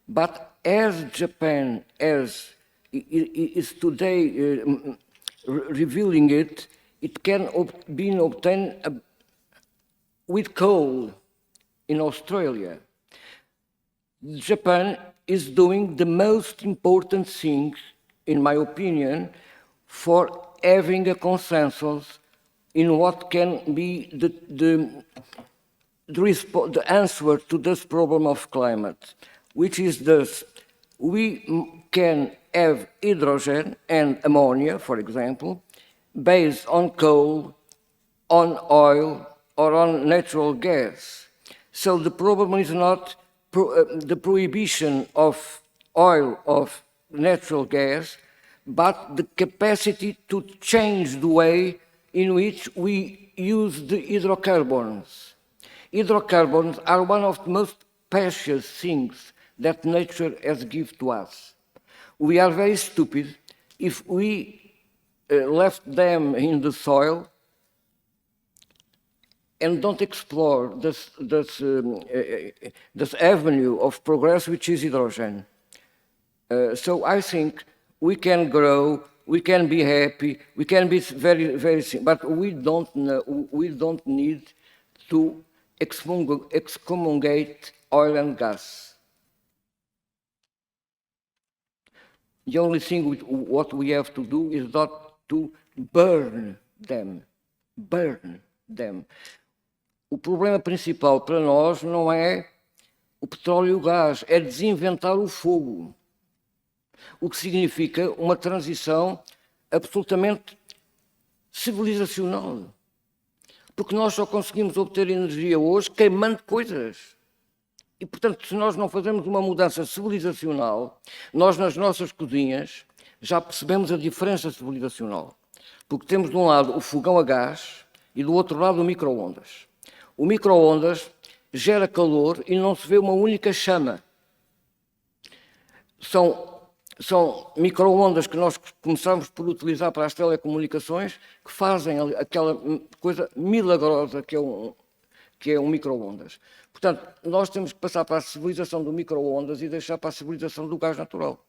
But as Japan is today revealing it, it can be obtained with coal in Australia. Japan is doing the most important thing, in my opinion, for having a consensus in what can be the answer to this problem of climate, which is this: we can have hydrogen and ammonia, for example, based on coal, on oil, or on natural gas. So the problem is not the prohibition of oil, of natural gas, but the capacity to change the way in which we use the hydrocarbons. Hydrocarbons are one of the most precious things that nature has given to us. We are very stupid if we left them in the soil and don't explore this avenue of progress, which is hydrogen. So I think we can grow, we can be happy, we can be very, very simple, but we don't need to excommunicate oil and gas. The only thing what we have to do is not to burn them. O problema principal para nós não é o petróleo e o gás, é desinventar o fogo, o que significa uma transição absolutamente civilizacional. Porque nós só conseguimos obter energia hoje queimando coisas. E, portanto, se nós não fazemos uma mudança civilizacional, nós nas nossas cozinhas já percebemos a diferença civilizacional. Porque temos de um lado o fogão a gás e do outro lado o micro-ondas. O micro-ondas gera calor e não se vê uma única chama. São micro-ondas que nós começamos por utilizar para as telecomunicações, que fazem aquela coisa milagrosa que é um micro-ondas. Portanto, nós temos que passar para a civilização do micro-ondas e deixar para a civilização do gás natural,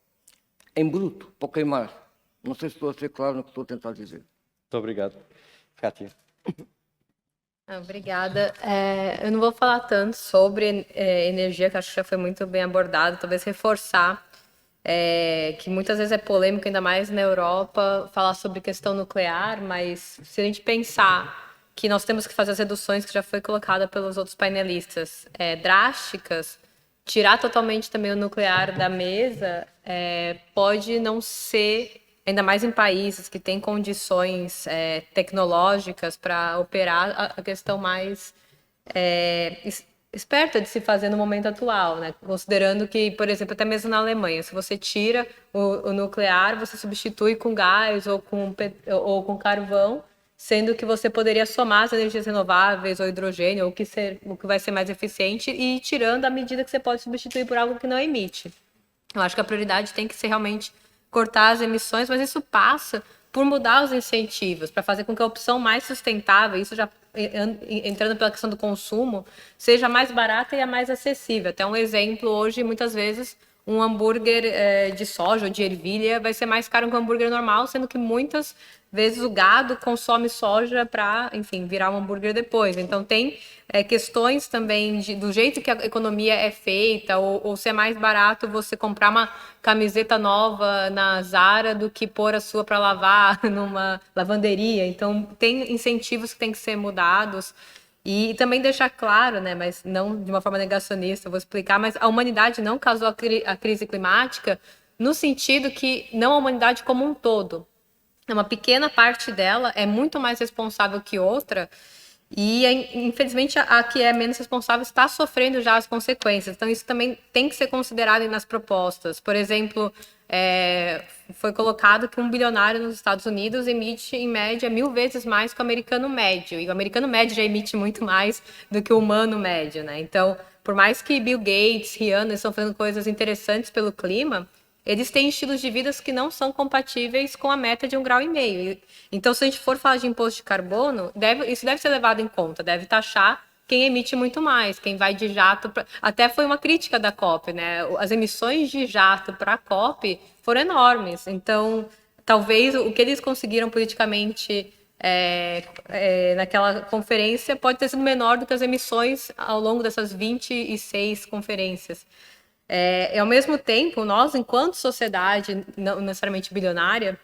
em bruto, para queimar. Não sei se estou a ser claro no que estou a tentar dizer. Muito obrigado. Cássia. Obrigada. Eu não vou falar tanto sobre energia, que acho que já foi muito bem abordado, talvez reforçar que muitas vezes é polêmico, ainda mais na Europa, falar sobre questão nuclear, mas se a gente pensar que nós temos que fazer as reduções que já foi colocada pelos outros painelistas drásticas, tirar totalmente também o nuclear da mesa pode não ser, ainda mais em países que têm condições tecnológicas para operar, a questão mais esperta de se fazer no momento atual, né? Considerando que, por exemplo, até mesmo na Alemanha, se você tira o nuclear, você substitui com gás ou com carvão, sendo que você poderia somar as energias renováveis ou hidrogênio, ou o que vai ser mais eficiente, e ir tirando à medida que você pode substituir por algo que não emite. Eu acho que a prioridade tem que ser realmente cortar as emissões, mas isso passa por mudar os incentivos, para fazer com que a opção mais sustentável, isso já entrando pela questão do consumo, seja mais barata e a mais acessível. Até um exemplo, hoje, muitas vezes, um hambúrguer de soja ou de ervilha vai ser mais caro que um hambúrguer normal, sendo que muitas vezes o gado consome soja para, enfim, virar um hambúrguer depois. Então, tem questões também do jeito que a economia é feita, ou se é mais barato você comprar uma camiseta nova na Zara do que pôr a sua para lavar numa lavanderia. Então, tem incentivos que têm que ser mudados. E também deixar claro, né, mas não de uma forma negacionista, eu vou explicar, mas a humanidade não causou a crise climática no sentido que não a humanidade como um todo. Uma pequena parte dela é muito mais responsável que outra e, infelizmente, a que é menos responsável está sofrendo já as consequências. Então, isso também tem que ser considerado nas propostas. Por exemplo, foi colocado que um bilionário nos Estados Unidos emite, em média, 1000 vezes mais que o americano médio. E o americano médio já emite muito mais do que o humano médio, né? Então, por mais que Bill Gates, Rihanna estão fazendo coisas interessantes pelo clima, eles têm estilos de vida que não são compatíveis com a meta de 1,5 graus. Então, se a gente for falar de imposto de carbono, isso deve ser levado em conta, deve taxar quem emite muito mais, quem vai de jato. Até foi uma crítica da COP, né? As emissões de jato para a COP foram enormes. Então, talvez o que eles conseguiram politicamente naquela conferência pode ter sido menor do que as emissões ao longo dessas 26 conferências. Ao mesmo tempo, nós, enquanto sociedade, não necessariamente bilionária,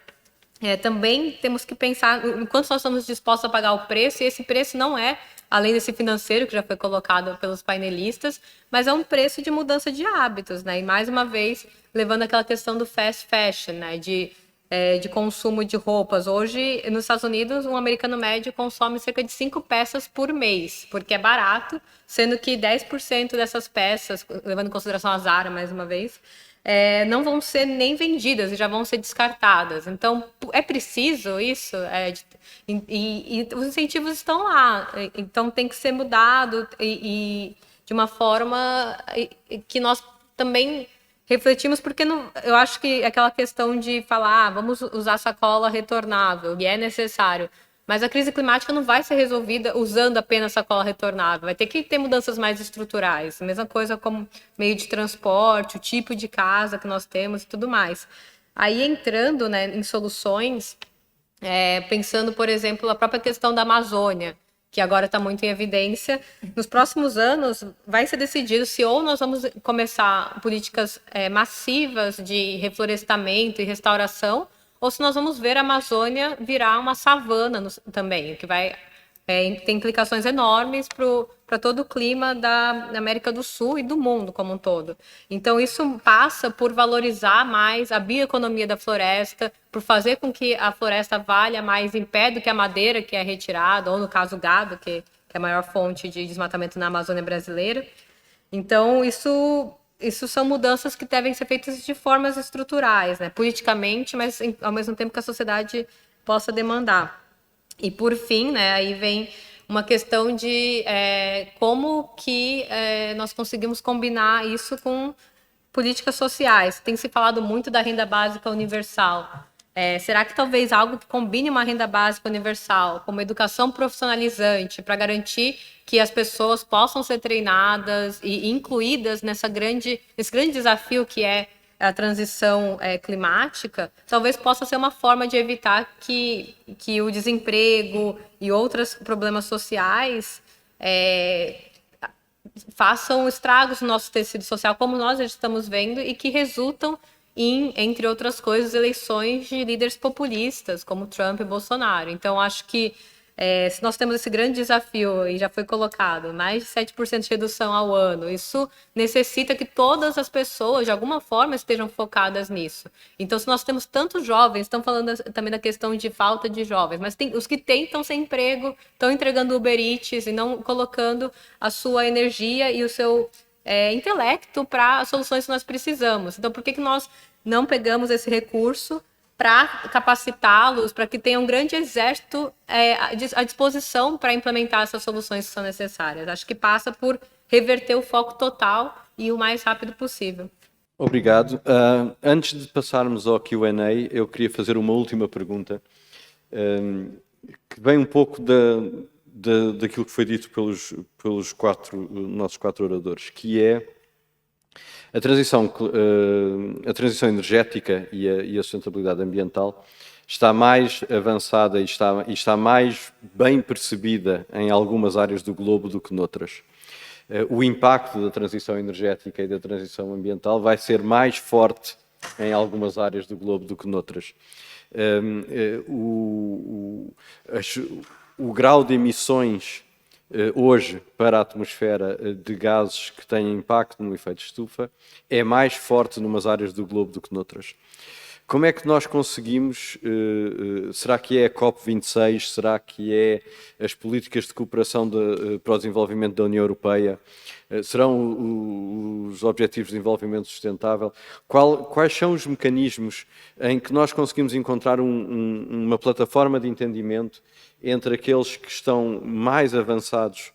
também temos que pensar enquanto nós estamos dispostos a pagar o preço, e esse preço não é, além desse financeiro que já foi colocado pelos painelistas, mas é um preço de mudança de hábitos, né? E mais uma vez, levando aquela questão do fast fashion, né? De consumo de roupas. Hoje, nos Estados Unidos, um americano médio consome cerca de 5 peças por mês, porque é barato, sendo que 10% dessas peças, levando em consideração a Zara, mais uma vez, não vão ser nem vendidas e já vão ser descartadas. Então, é preciso isso? E os incentivos estão lá. Então, tem que ser mudado e de uma forma que nós também refletimos, porque eu acho que aquela questão de falar, vamos usar sacola retornável, e é necessário, mas a crise climática não vai ser resolvida usando apenas sacola retornável, vai ter que ter mudanças mais estruturais, a mesma coisa como meio de transporte, o tipo de casa que nós temos e tudo mais. Aí entrando, né, em soluções, pensando, por exemplo, a própria questão da Amazônia, que agora está muito em evidência, nos próximos anos vai ser decidido se ou nós vamos começar políticas massivas de reflorestamento e restauração, ou se nós vamos ver a Amazônia virar uma savana também, o que vai ter implicações enormes para todo o clima da América do Sul e do mundo como um todo. Então, isso passa por valorizar mais a bioeconomia da floresta, por fazer com que a floresta valha mais em pé do que a madeira que é retirada, ou no caso o gado, que é a maior fonte de desmatamento na Amazônia brasileira. Então, isso são mudanças que devem ser feitas de formas estruturais, né? Politicamente, mas ao mesmo tempo que a sociedade possa demandar. E, por fim, né, aí vem uma questão de como que nós conseguimos combinar isso com políticas sociais. Tem se falado muito da renda básica universal. Será que talvez algo que combine uma renda básica universal com uma educação profissionalizante para garantir que as pessoas possam ser treinadas e incluídas nesse grande desafio que é a transição climática, talvez possa ser uma forma de evitar que o desemprego e outros problemas sociais façam estragos no nosso tecido social, como nós já estamos vendo, e que resultam em, entre outras coisas, eleições de líderes populistas, como Trump e Bolsonaro. Então, acho que se nós temos esse grande desafio, e já foi colocado, mais de 7% de redução ao ano, isso necessita que todas as pessoas, de alguma forma, estejam focadas nisso. Então, se nós temos tantos jovens, estão falando também da questão de falta de jovens, mas os que tentam sem emprego, estão entregando Uber Eats e não colocando a sua energia e o seu intelecto para as soluções que nós precisamos. Então, por que nós não pegamos esse recurso para capacitá-los, para que tenham um grande exército à disposição para implementar essas soluções que são necessárias. Acho que passa por reverter o foco total e o mais rápido possível. Obrigado. Antes de passarmos ao Q&A, eu queria fazer uma última pergunta, que vem um pouco daquilo que foi dito pelos nossos quatro oradores, que é a transição energética e a sustentabilidade ambiental está mais avançada e está mais bem percebida em algumas áreas do globo do que noutras. O impacto da transição energética e da transição ambiental vai ser mais forte em algumas áreas do globo do que noutras. O grau de emissões hoje para a atmosfera de gases que têm impacto no efeito de estufa é mais forte numas áreas do globo do que noutras. Como é que nós conseguimos, será que é a COP26, será que é as políticas de cooperação para o desenvolvimento da União Europeia, serão os Objetivos de Desenvolvimento Sustentável? Quais são os mecanismos em que nós conseguimos encontrar uma plataforma de entendimento entre aqueles que estão mais avançados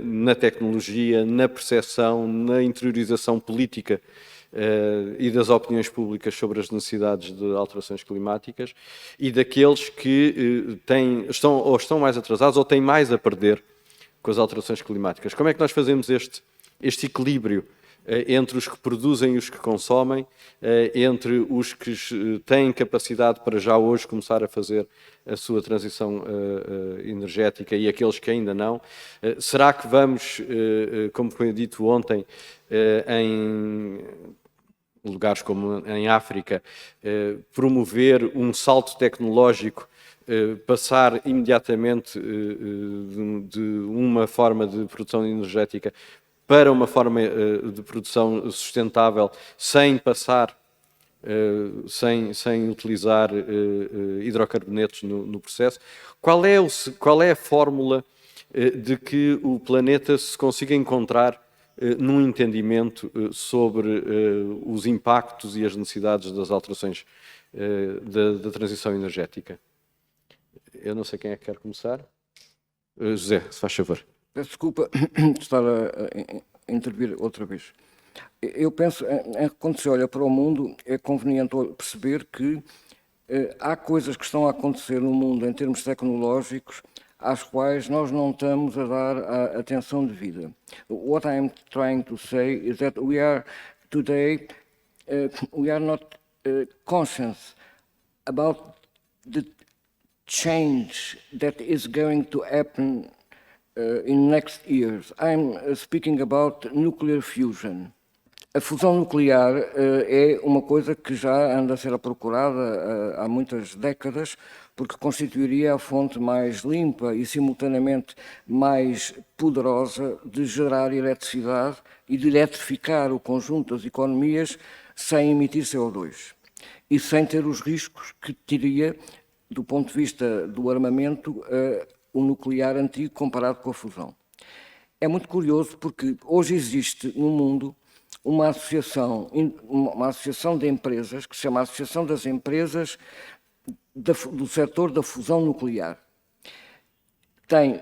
na tecnologia, na percepção, na interiorização política e das opiniões públicas sobre as necessidades de alterações climáticas e daqueles que estão mais atrasados ou têm mais a perder com as alterações climáticas? Como é que nós fazemos este equilíbrio entre os que produzem e os que consomem, entre os que têm capacidade para já hoje começar a fazer a sua transição energética e aqueles que ainda não? Será que vamos, como foi dito ontem, em lugares como em África, promover um salto tecnológico, passar imediatamente de uma forma de produção energética para uma forma de produção sustentável, sem passar, sem utilizar hidrocarbonetos no processo? Qual é a fórmula de que o planeta se consiga encontrar num entendimento sobre os impactos e as necessidades das alterações da transição energética? Eu não sei quem é que quer começar. José, se faz favor. Peço desculpa de estar a intervir outra vez. Eu penso, quando se olha para o mundo, é conveniente perceber que há coisas que estão a acontecer no mundo em termos tecnológicos às quais nós não estamos a dar a atenção devida. What I'm trying to say is that we are today, we are not conscious about the change that is going to happen in next years. I'm speaking about nuclear fusion. A fusão nuclear é uma coisa que já anda a ser procurada há muitas décadas, porque constituiria a fonte mais limpa e simultaneamente mais poderosa de gerar eletricidade e de eletrificar o conjunto das economias sem emitir CO2 e sem ter os riscos que teria, do ponto de vista do armamento, o nuclear antigo comparado com a fusão. É muito curioso porque hoje existe no mundo uma associação de empresas que se chama Associação das Empresas do setor da fusão nuclear. Tem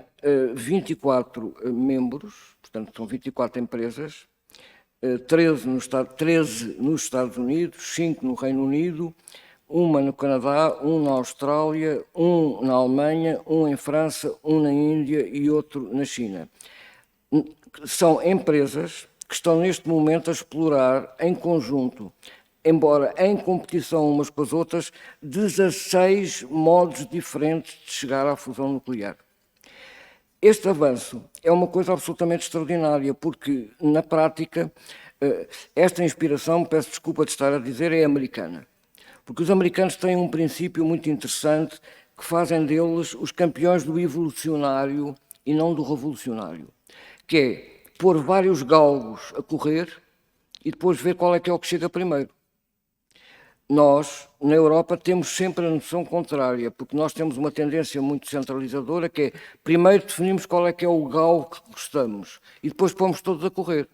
24 membros, portanto são 24 empresas, 13 nos Estados Unidos, 5 no Reino Unido, uma no Canadá, um na Austrália, um na Alemanha, um em França, um na Índia e outro na China. São empresas que estão neste momento a explorar em conjunto, embora em competição umas com as outras, 16 modos diferentes de chegar à fusão nuclear. Este avanço é uma coisa absolutamente extraordinária, porque, na prática, esta inspiração, peço desculpa de estar a dizer, é americana. Porque os americanos têm um princípio muito interessante que fazem deles os campeões do evolucionário e não do revolucionário, que é pôr vários galgos a correr e depois ver qual é que é o que chega primeiro. Nós, na Europa, temos sempre a noção contrária, porque nós temos uma tendência muito centralizadora, que é, primeiro definimos qual é que é o galgo que gostamos e depois pomos todos a correr.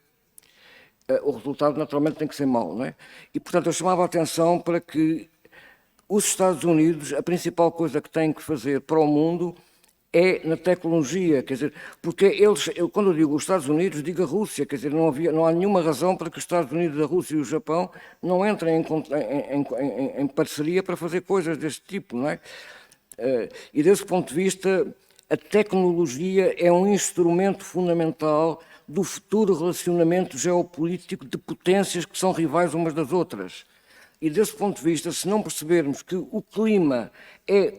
O resultado, naturalmente, tem que ser mau, não é? E, portanto, eu chamava a atenção para que os Estados Unidos, a principal coisa que têm que fazer para o mundo é na tecnologia, quer dizer, porque eles, quando eu digo os Estados Unidos, digo a Rússia, quer dizer, não há nenhuma razão para que os Estados Unidos, a Rússia e o Japão não entrem em parceria para fazer coisas deste tipo, não é? E desse ponto de vista, a tecnologia é um instrumento fundamental do futuro relacionamento geopolítico de potências que são rivais umas das outras. E desse ponto de vista, se não percebermos que o clima é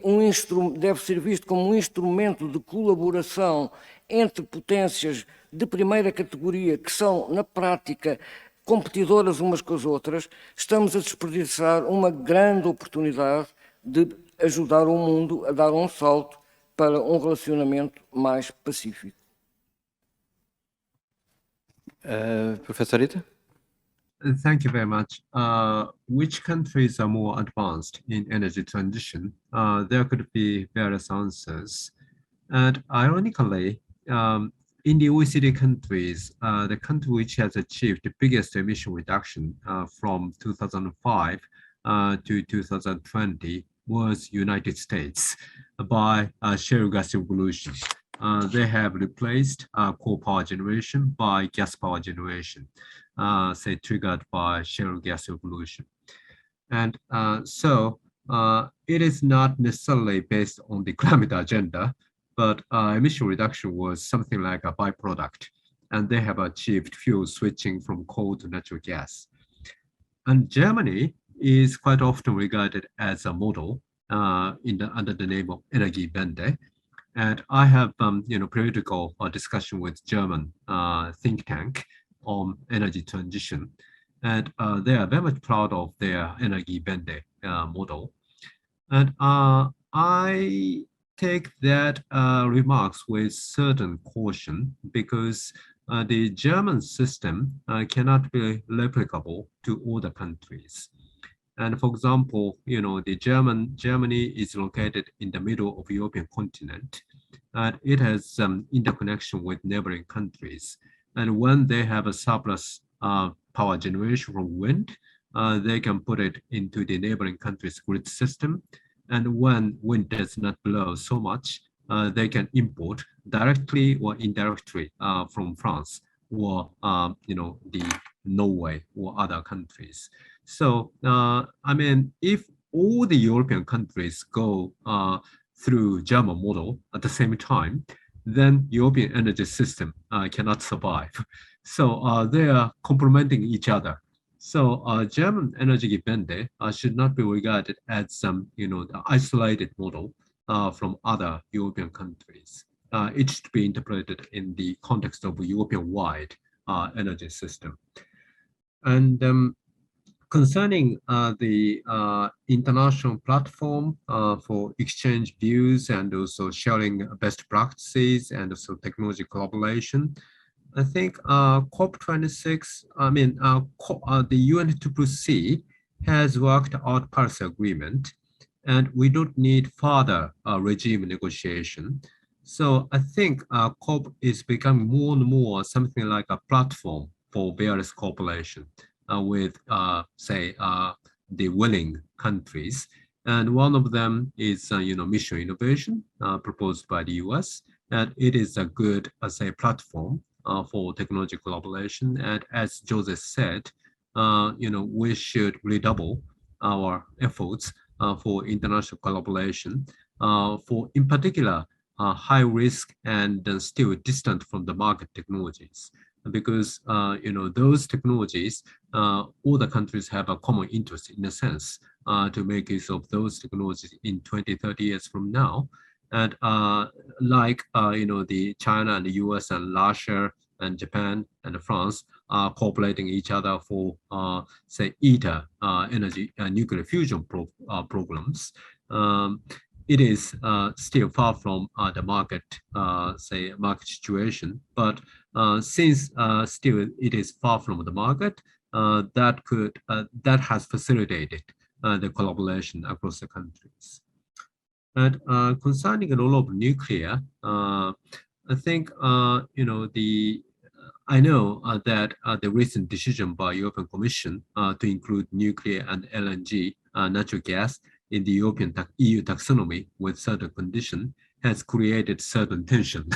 deve ser visto como um instrumento de colaboração entre potências de primeira categoria que são, na prática, competidoras umas com as outras, estamos a desperdiçar uma grande oportunidade de ajudar o mundo a dar um salto para um relacionamento mais pacífico. Professor Rita? Thank you very much. Which countries are more advanced in energy transition? There could be various answers. And ironically, in the OECD countries, the country which has achieved the biggest emission reduction from 2005 to 2020 was United States by shale gas revolution. They have replaced coal power generation by gas power generation, say triggered by shale gas revolution. And so it is not necessarily based on the climate agenda, but emission reduction was something like a byproduct. And they have achieved fuel switching from coal to natural gas. And Germany is quite often regarded as a model under the name of Energiewende. And I have periodical discussion with German think tank on energy transition. And they are very much proud of their Energiewende model. And I take that remarks with certain caution because the German system cannot be replicable to other countries. And for example, the Germany is located in the middle of the European continent, and it has some interconnection with neighboring countries. And when they have a surplus power generation from wind, they can put it into the neighboring country's grid system. And when wind does not blow so much, they can import directly or indirectly from France or the Norway or other countries. So I mean, if all the European countries go through German model at the same time, then European energy system cannot survive. So they are complementing each other. So German Energiewende should not be regarded as some, the isolated model from other European countries. It should be interpreted in the context of a European-wide energy system. And concerning the international platform for exchange views and also sharing best practices and also technology collaboration, I think COP26, the UNFCCC has worked out Paris Agreement, and we don't need further regime negotiation. So I think COP is becoming more and more something like a platform for various cooperation with, say, the willing countries. And one of them is, mission innovation proposed by the US. And it is a good, say, platform for technology collaboration. And as José said, we should redouble our efforts for international collaboration for, in particular, high risk and still distant from the market technologies. Because, those technologies, all the countries have a common interest in a sense to make use of those technologies in 20, 30 years from now. And the China and the US and Russia and Japan and France are cooperating each other for, say, ITER energy nuclear fusion programs. It is still far from the market, say, market situation. But since still it is far from the market, that has facilitated the collaboration across the countries. And concerning the role of nuclear, I think I know that the recent decision by European Commission to include nuclear and LNG, natural gas, in the European EU taxonomy with certain condition has created certain tension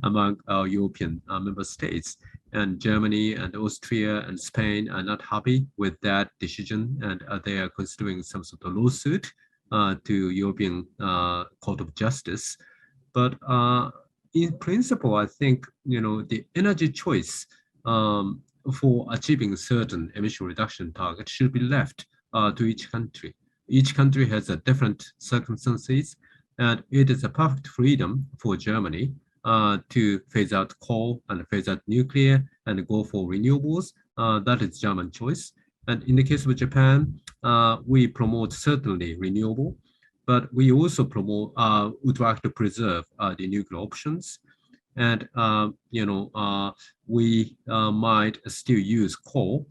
among our European member states. And Germany and Austria and Spain are not happy with that decision, and they are considering some sort of lawsuit to European Court of Justice. But in principle, I think the energy choice for achieving certain emission reduction target should be left to each country. Each country has a different circumstances, and it is a perfect freedom for Germany to phase out coal and phase out nuclear and go for renewables. That is German choice. And in the case of Japan, we promote certainly renewable, but we also promote, would like to preserve the nuclear options. And, we might still use coal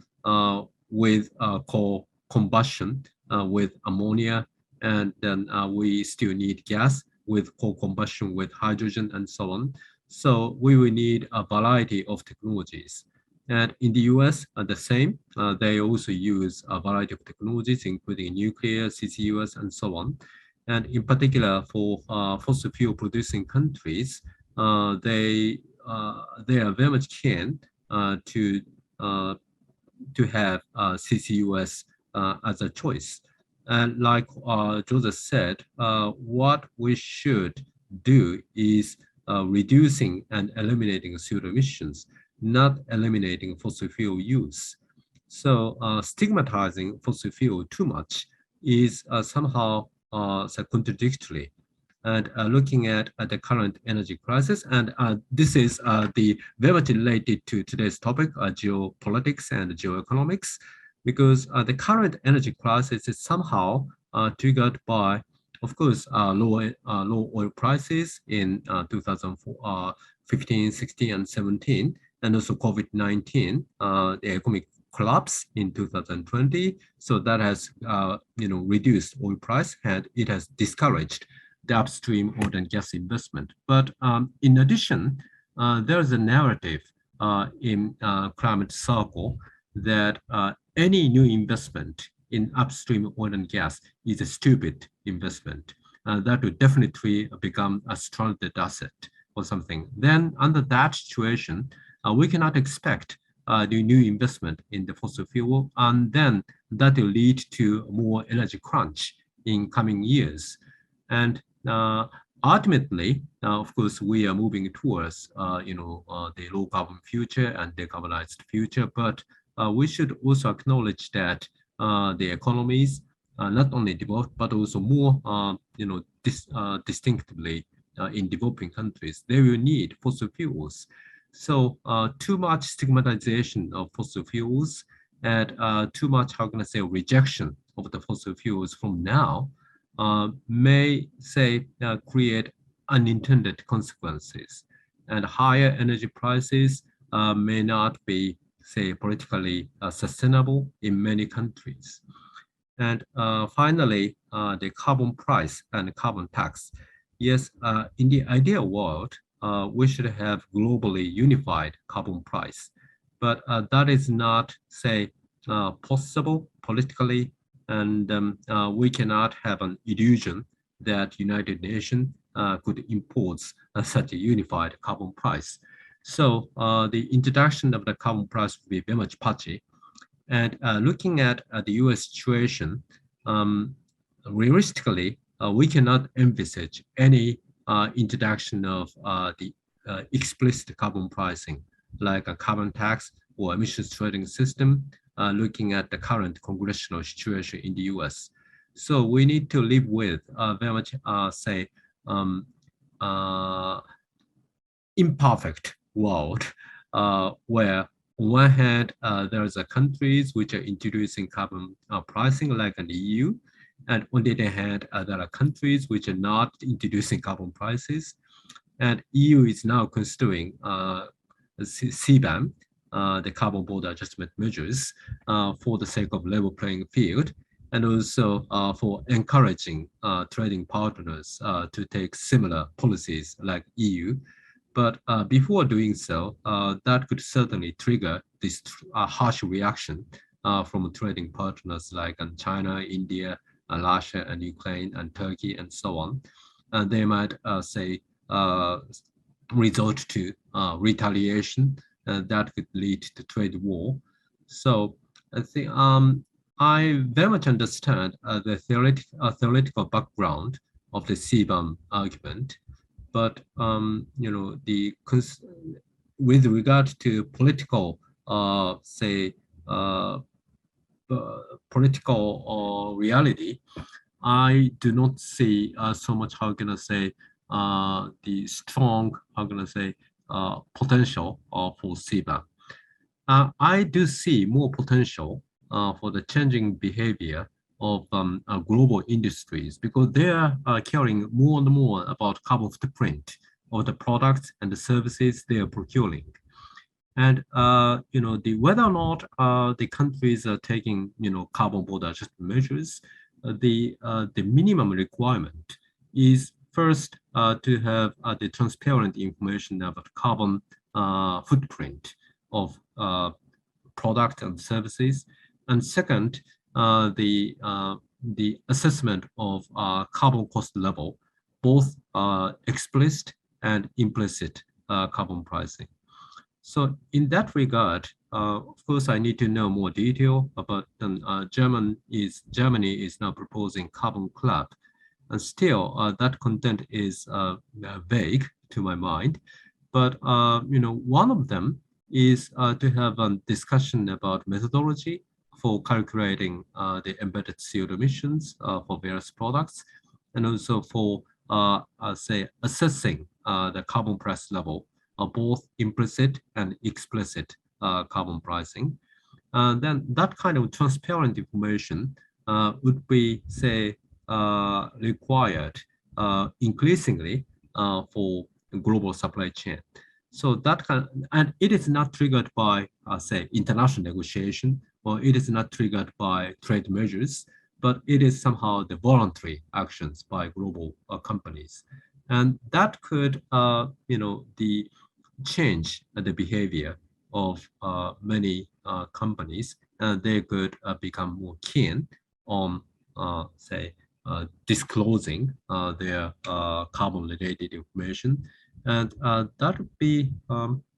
with coal combustion with ammonia, and then we still need gas with coal combustion with hydrogen and so on. So we will need a variety of technologies. And in the US, the same, they also use a variety of technologies, including nuclear, CCUS, and so on. And in particular, for fossil fuel producing countries, they are very much keen to have CCUS as a choice. And like José said, what we should do is reducing and eliminating CO2 emissions, not eliminating fossil fuel use. So stigmatizing fossil fuel too much is somehow contradictory. And looking at the current energy crisis, and this is very much related to today's topic, geopolitics and geoeconomics, because the current energy crisis is somehow triggered by, of course, low oil prices in 2015, 16, and 17, and also COVID-19, the economic collapse in 2020. So that has reduced oil price, and it has discouraged the upstream oil and gas investment. But in addition, there is a narrative in climate circle that any new investment in upstream oil and gas is a stupid investment. That would definitely become a stranded asset or something. Then under that situation, we cannot expect the new investment in the fossil fuel, and then that will lead to more energy crunch in coming years. And ultimately, of course, we are moving towards the low carbon future and decarbonized future, but we should also acknowledge that the economies, not only developed, but also more, distinctively in developing countries, they will need fossil fuels. So too much stigmatization of fossil fuels and too much, how can I say, rejection of the fossil fuels from now may say create unintended consequences, and higher energy prices may not be, say, politically sustainable in many countries. And finally, the carbon price and carbon tax. Yes, in the ideal world, we should have globally unified carbon price, but that is not, say, possible politically, and we cannot have an illusion that United Nations could impose such a unified carbon price. So the introduction of the carbon price will be very much patchy. And looking at the US situation, realistically, we cannot envisage any introduction of the explicit carbon pricing, like a carbon tax or emissions trading system, looking at the current congressional situation in the US. So we need to live with very much, say, imperfect world, where on one hand, there's countries which are introducing carbon pricing like an EU, and on the other hand, there are countries which are not introducing carbon prices. And EU is now considering CBAM, the carbon border adjustment measures, for the sake of level playing field, and also for encouraging trading partners to take similar policies like EU. But before doing so, that could certainly trigger this harsh reaction from trading partners like China, India, Russia and Ukraine and Turkey and so on, they might resort to retaliation that could lead to trade war. So I think I very much understand the theoretical background of the CBAM argument, but with regard to political, political reality, I do not see so much, the strong, potential for CBAM. I do see more potential for the changing behavior of global industries, because they are caring more and more about carbon footprint of the products and the services they are procuring. And whether or not the countries are taking carbon border adjustment measures, the minimum requirement is first to have the transparent information about carbon footprint of product and services, and second, the assessment of carbon cost level, both explicit and implicit carbon pricing. So in that regard, of course, I need to know more detail about Germany is now proposing Carbon Club, and still that content is vague to my mind. But one of them is to have a discussion about methodology for calculating the embedded CO2 emissions for various products, and also for assessing the carbon price level of both implicit and explicit carbon pricing. Then that kind of transparent information would be, required increasingly for global supply chain. So that and it is not triggered by, international negotiation, or it is not triggered by trade measures, but it is somehow the voluntary actions by global companies. And that could, change the behavior of many companies, and they could become more keen on, disclosing their carbon-related information, and that would be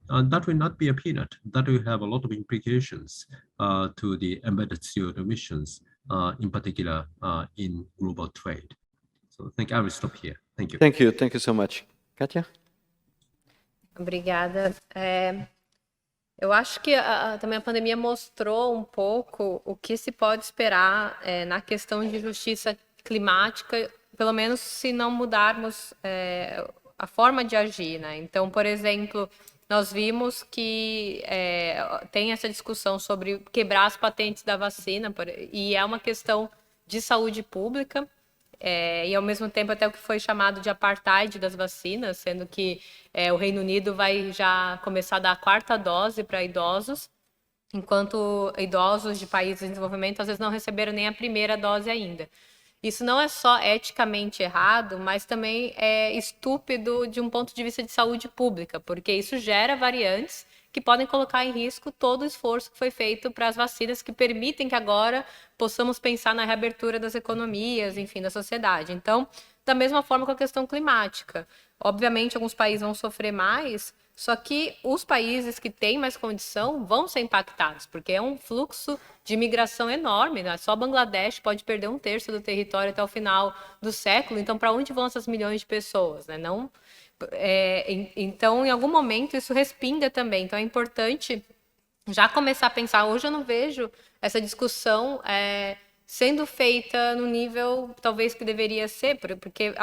that will not be a peanut. That will have a lot of implications to the embedded CO2 emissions, in particular in global trade. So I think I will stop here. Thank you. Thank you so much. Cássia? Obrigada. Eu acho que também a pandemia mostrou um pouco o que se pode esperar na questão de justiça climática, pelo menos se não mudarmos a forma de agir, né? Então, por exemplo, nós vimos que tem essa discussão sobre quebrar as patentes da vacina, e é uma questão de saúde pública, e ao mesmo tempo até o que foi chamado de apartheid das vacinas, sendo que o Reino Unido vai já começar a dar a 4ª dose para idosos, enquanto idosos de países em desenvolvimento às vezes não receberam nem a 1ª dose ainda. Isso não é só eticamente errado, mas também é estúpido de um ponto de vista de saúde pública, porque isso gera variantes que podem colocar em risco todo o esforço que foi feito para as vacinas, que permitem que agora possamos pensar na reabertura das economias, enfim, da sociedade. Então, da mesma forma com a questão climática. Obviamente, alguns países vão sofrer mais, só que os países que têm mais condição vão ser impactados, porque é um fluxo de migração enorme, né? Só Bangladesh pode perder 1/3 do território até o final do século, então para onde vão essas milhões de pessoas, né? Não... então, em algum momento, isso respinga também. Então, é importante já começar a pensar. Hoje eu não vejo essa discussão sendo feita no nível, talvez, que deveria ser, porque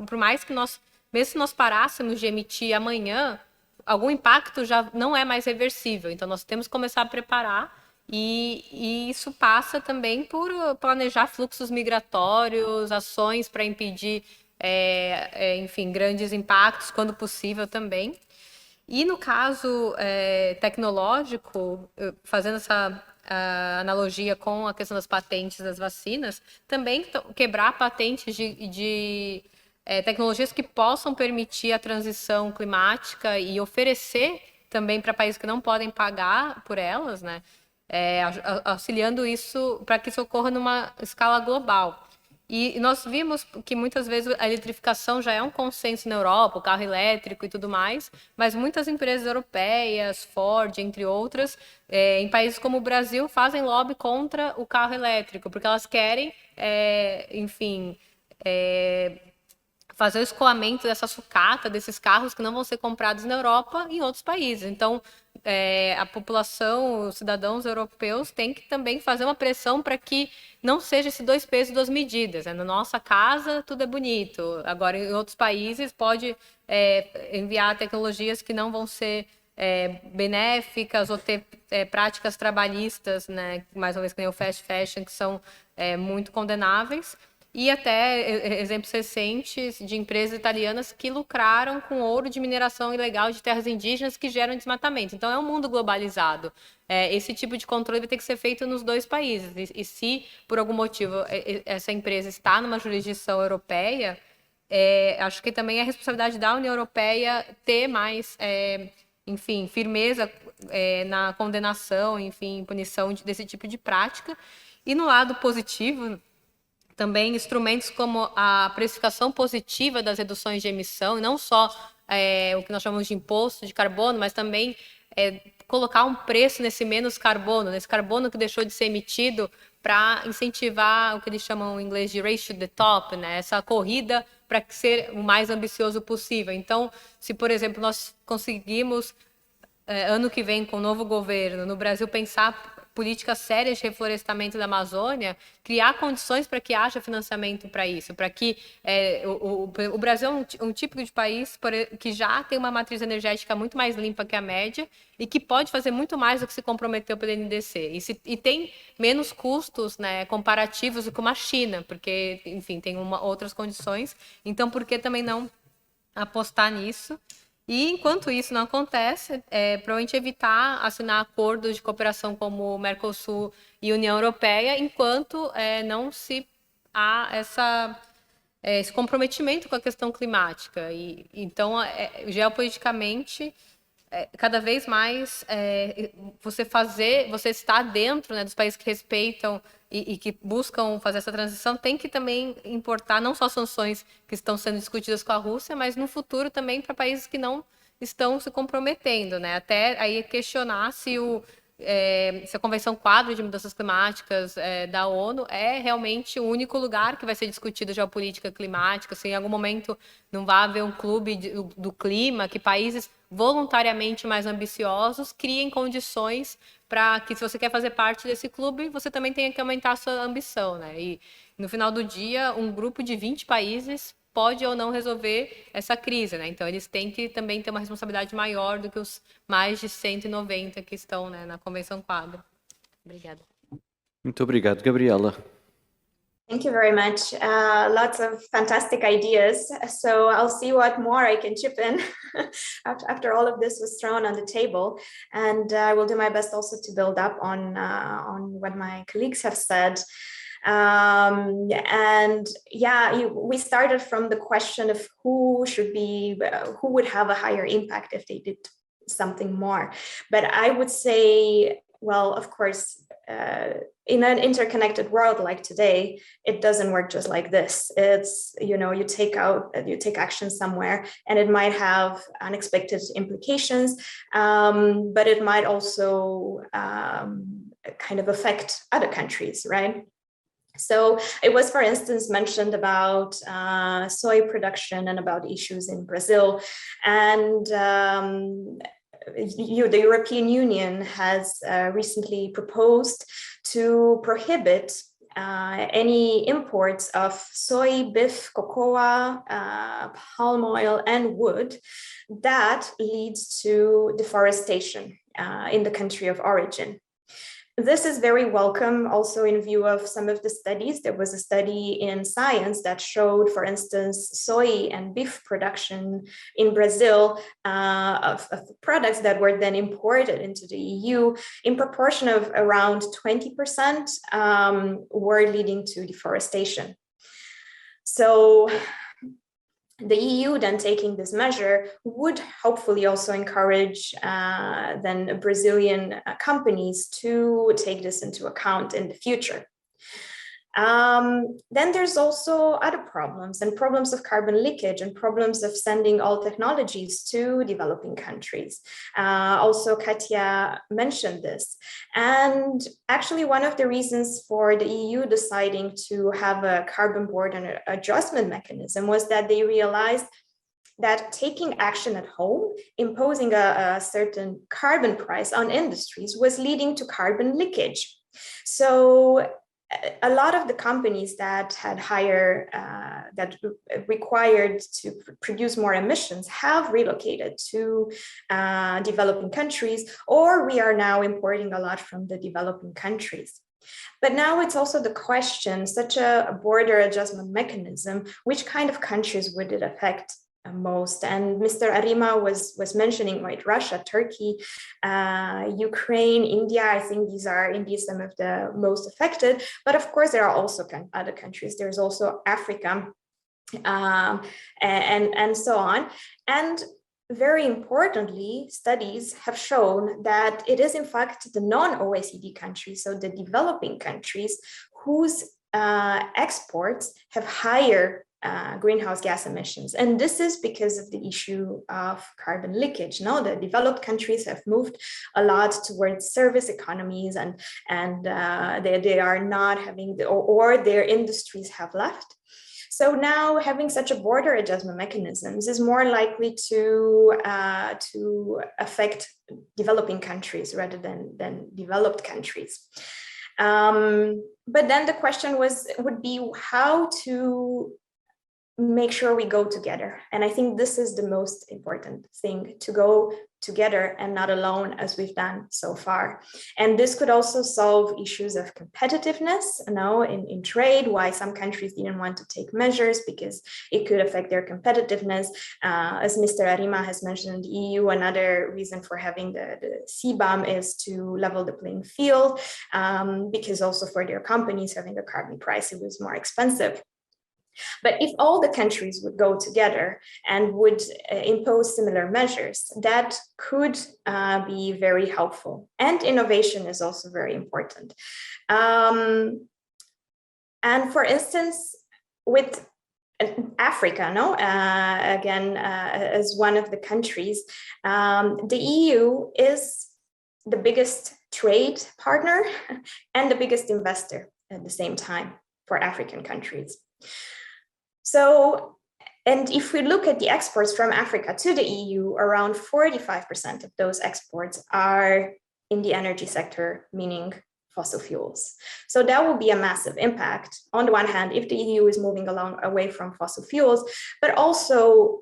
por mais que mesmo se nós parássemos de emitir amanhã, algum impacto já não é mais reversível. Então, nós temos que começar a preparar, e isso passa também por planejar fluxos migratórios, ações para impedir enfim, grandes impactos, quando possível também. E no caso tecnológico, fazendo essa analogia com a questão das patentes das vacinas, também quebrar patentes de tecnologias que possam permitir a transição climática e oferecer também para países que não podem pagar por elas, né? Auxiliando isso para que isso ocorra numa escala global. E nós vimos que muitas vezes a eletrificação já é um consenso na Europa, o carro elétrico e tudo mais, mas muitas empresas europeias, Ford, entre outras, em países como o Brasil, fazem lobby contra o carro elétrico, porque elas querem, enfim, fazer o escoamento dessa sucata, desses carros que não vão ser comprados na Europa e em outros países. Então, a população, os cidadãos europeus têm que também fazer uma pressão para que não seja esse 2 pesos, 2 medidas. Na nossa casa, tudo é bonito. Agora, em outros países, pode enviar tecnologias que não vão ser benéficas ou ter práticas trabalhistas, né, mais uma vez que nem o fast fashion, que são muito condenáveis. E até exemplos recentes de empresas italianas que lucraram com ouro de mineração ilegal de terras indígenas que geram desmatamento. Então, é um mundo globalizado. Esse tipo de controle vai ter que ser feito nos 2 países. E se, por algum motivo, essa empresa está numa jurisdição europeia, acho que também é responsabilidade da União Europeia ter mais, enfim, firmeza na condenação, enfim, punição desse tipo de prática. E no lado positivo, também instrumentos como a precificação positiva das reduções de emissão, e não só o que nós chamamos de imposto de carbono, mas também colocar um preço nesse menos carbono, nesse carbono que deixou de ser emitido, para incentivar o que eles chamam em inglês de race to the top, né? Essa corrida para ser o mais ambicioso possível. Então, se, por exemplo, nós conseguimos, ano que vem, com o novo governo, no Brasil, pensar políticas sérias de reflorestamento da Amazônia, criar condições para que haja financiamento para isso, para que o Brasil é um tipo de país que já tem uma matriz energética muito mais limpa que a média e que pode fazer muito mais do que se comprometeu pelo NDC. E tem menos custos, né, comparativos com a China, porque, enfim, tem outras condições. Então, por que também não apostar nisso? E, enquanto isso não acontece, provavelmente evitar assinar acordos de cooperação como o Mercosul e União Europeia, enquanto não se há esse comprometimento com a questão climática. Então, geopoliticamente, cada vez mais você está dentro, né, dos países que respeitam e que buscam fazer essa transição, tem que também importar não só sanções que estão sendo discutidas com a Rússia, mas no futuro também para países que não estão se comprometendo, né? Até aí questionar se a Convenção Quadro de Mudanças Climáticas da ONU é realmente o único lugar que vai ser discutida geopolítica climática, se em algum momento não vai haver um clube do clima, que países voluntariamente mais ambiciosos criem condições para que, se você quer fazer parte desse clube, você também tenha que aumentar a sua ambição, né? E, no final do dia, um grupo de 20 países pode ou não resolver essa crise, né? Então, eles têm que também ter uma responsabilidade maior do que os mais de 190 que estão, né, na Convenção Quadro. Obrigada. Muito obrigado, Gabriela. Thank you very much. Lots of fantastic ideas. So I'll see what more I can chip in after all of this was thrown on the table. And I will do my best also to build up on what my colleagues have said. And yeah, we started from the question of who would have a higher impact if they did something more. But I would say, well, of course, in an interconnected world like today, it doesn't work just like this. It's, you take action somewhere and it might have unexpected implications, but it might also kind of affect other countries, right? So it was, for instance, mentioned about soy production and about issues in Brazil. And the European Union has recently proposed to prohibit any imports of soy, beef, cocoa, palm oil, and wood that leads to deforestation in the country of origin. This is very welcome also in view of some of the studies. There was a study in Science that showed, for instance, soy and beef production in Brazil of products that were then imported into the EU in proportion of around 20% were leading to deforestation. So the EU then taking this measure would hopefully also encourage then Brazilian companies to take this into account in the future. Then there's also other problems and problems of carbon leakage and problems of sending all technologies to developing countries. Also, Cássia mentioned this. And actually, one of the reasons for the EU deciding to have a carbon border adjustment mechanism was that they realized that taking action at home, imposing a certain carbon price on industries, was leading to carbon leakage. So a lot of the companies that had higher, that required to produce more emissions have relocated to developing countries, or we are now importing a lot from the developing countries. But now it's also the question, such a border adjustment mechanism, which kind of countries would it affect most? And Mr. Arima was mentioning, right, Russia, Turkey, Ukraine, India. I think these are indeed some of the most affected, but of course there are also other countries. There's also Africa, and so on. And very importantly, studies have shown that it is in fact the non-OECD countries, so the developing countries, whose exports have higher greenhouse gas emissions. And this is because of the issue of carbon leakage. No, the developed countries have moved a lot towards service economies, and they are not having, or their industries have left. So now having such a border adjustment mechanisms is more likely to affect developing countries rather than developed countries. But then the question would be how to make sure we go together. And I think this is the most important thing, to go together and not alone as we've done so far. And this could also solve issues of competitiveness, in trade, why some countries didn't want to take measures because it could affect their competitiveness. As Mr. Arima has mentioned in the EU, another reason for having the CBAM is to level the playing field, because also for their companies having a carbon price, it was more expensive. But if all the countries would go together and would impose similar measures, that could be very helpful. And innovation is also very important. And for instance, with Africa, again, as one of the countries, the EU is the biggest trade partner and the biggest investor at the same time for African countries. So, and if we look at the exports from Africa to the EU, around 45% of those exports are in the energy sector, meaning fossil fuels. So that will be a massive impact. On the one hand, if the EU is moving away from fossil fuels, but also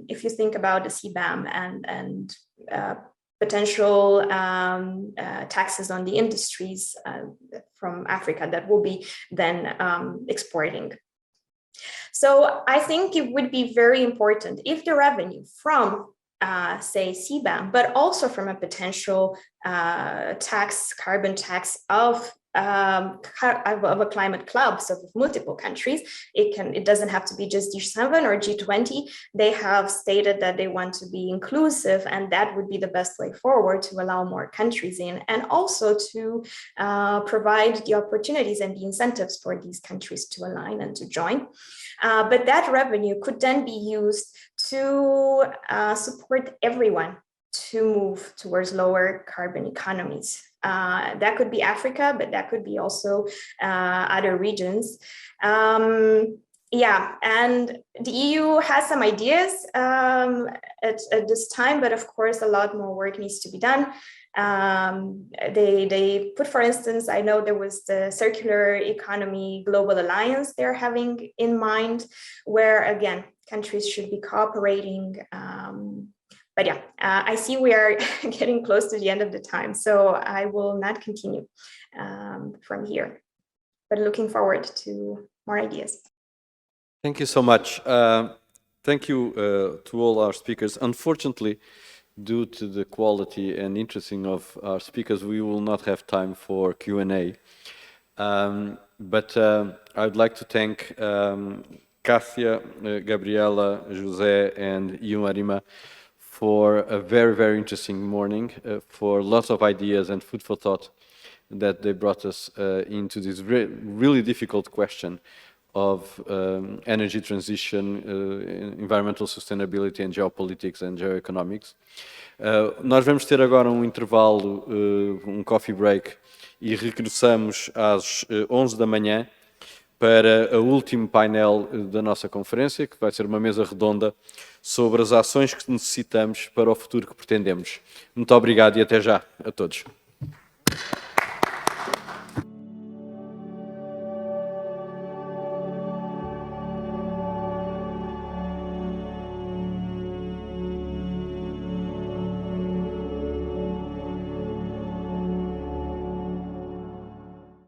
if you think about the CBAM and potential taxes on the industries from Africa that will be then exporting. So I think it would be very important if the revenue from, say, CBAM, but also from a potential carbon tax of a climate club, so with multiple countries, it doesn't have to be just G7 or G20. They have stated that they want to be inclusive, and that would be the best way forward to allow more countries in, and also to provide the opportunities and the incentives for these countries to align and to join. But that revenue could then be used to support everyone to move towards lower carbon economies. That could be Africa, but that could be also other regions. Yeah, and the EU has some ideas at this time, but of course, a lot more work needs to be done. They put, for instance, I know there was the Circular Economy Global Alliance they're having in mind, where again, countries should be cooperating. But yeah, I see we are getting close to the end of the time, so I will not continue from here, but looking forward to more ideas. Thank you so much. Thank you to all our speakers. Unfortunately, due to the quality and interesting of our speakers, we will not have time for Q&A. But I would like to thank Cássia, Gabriela, José, and you, Arima, for a very, very interesting morning, for lots of ideas and food for thought that they brought us into this really difficult question of energy transition, environmental sustainability and geopolitics and geoeconomics. Nós vamos ter agora um intervalo, um coffee break, e regressamos às 11 da manhã para o último painel da nossa conferência, que vai ser uma mesa redonda sobre as ações que necessitamos para o futuro que pretendemos. Muito obrigado e até já a todos.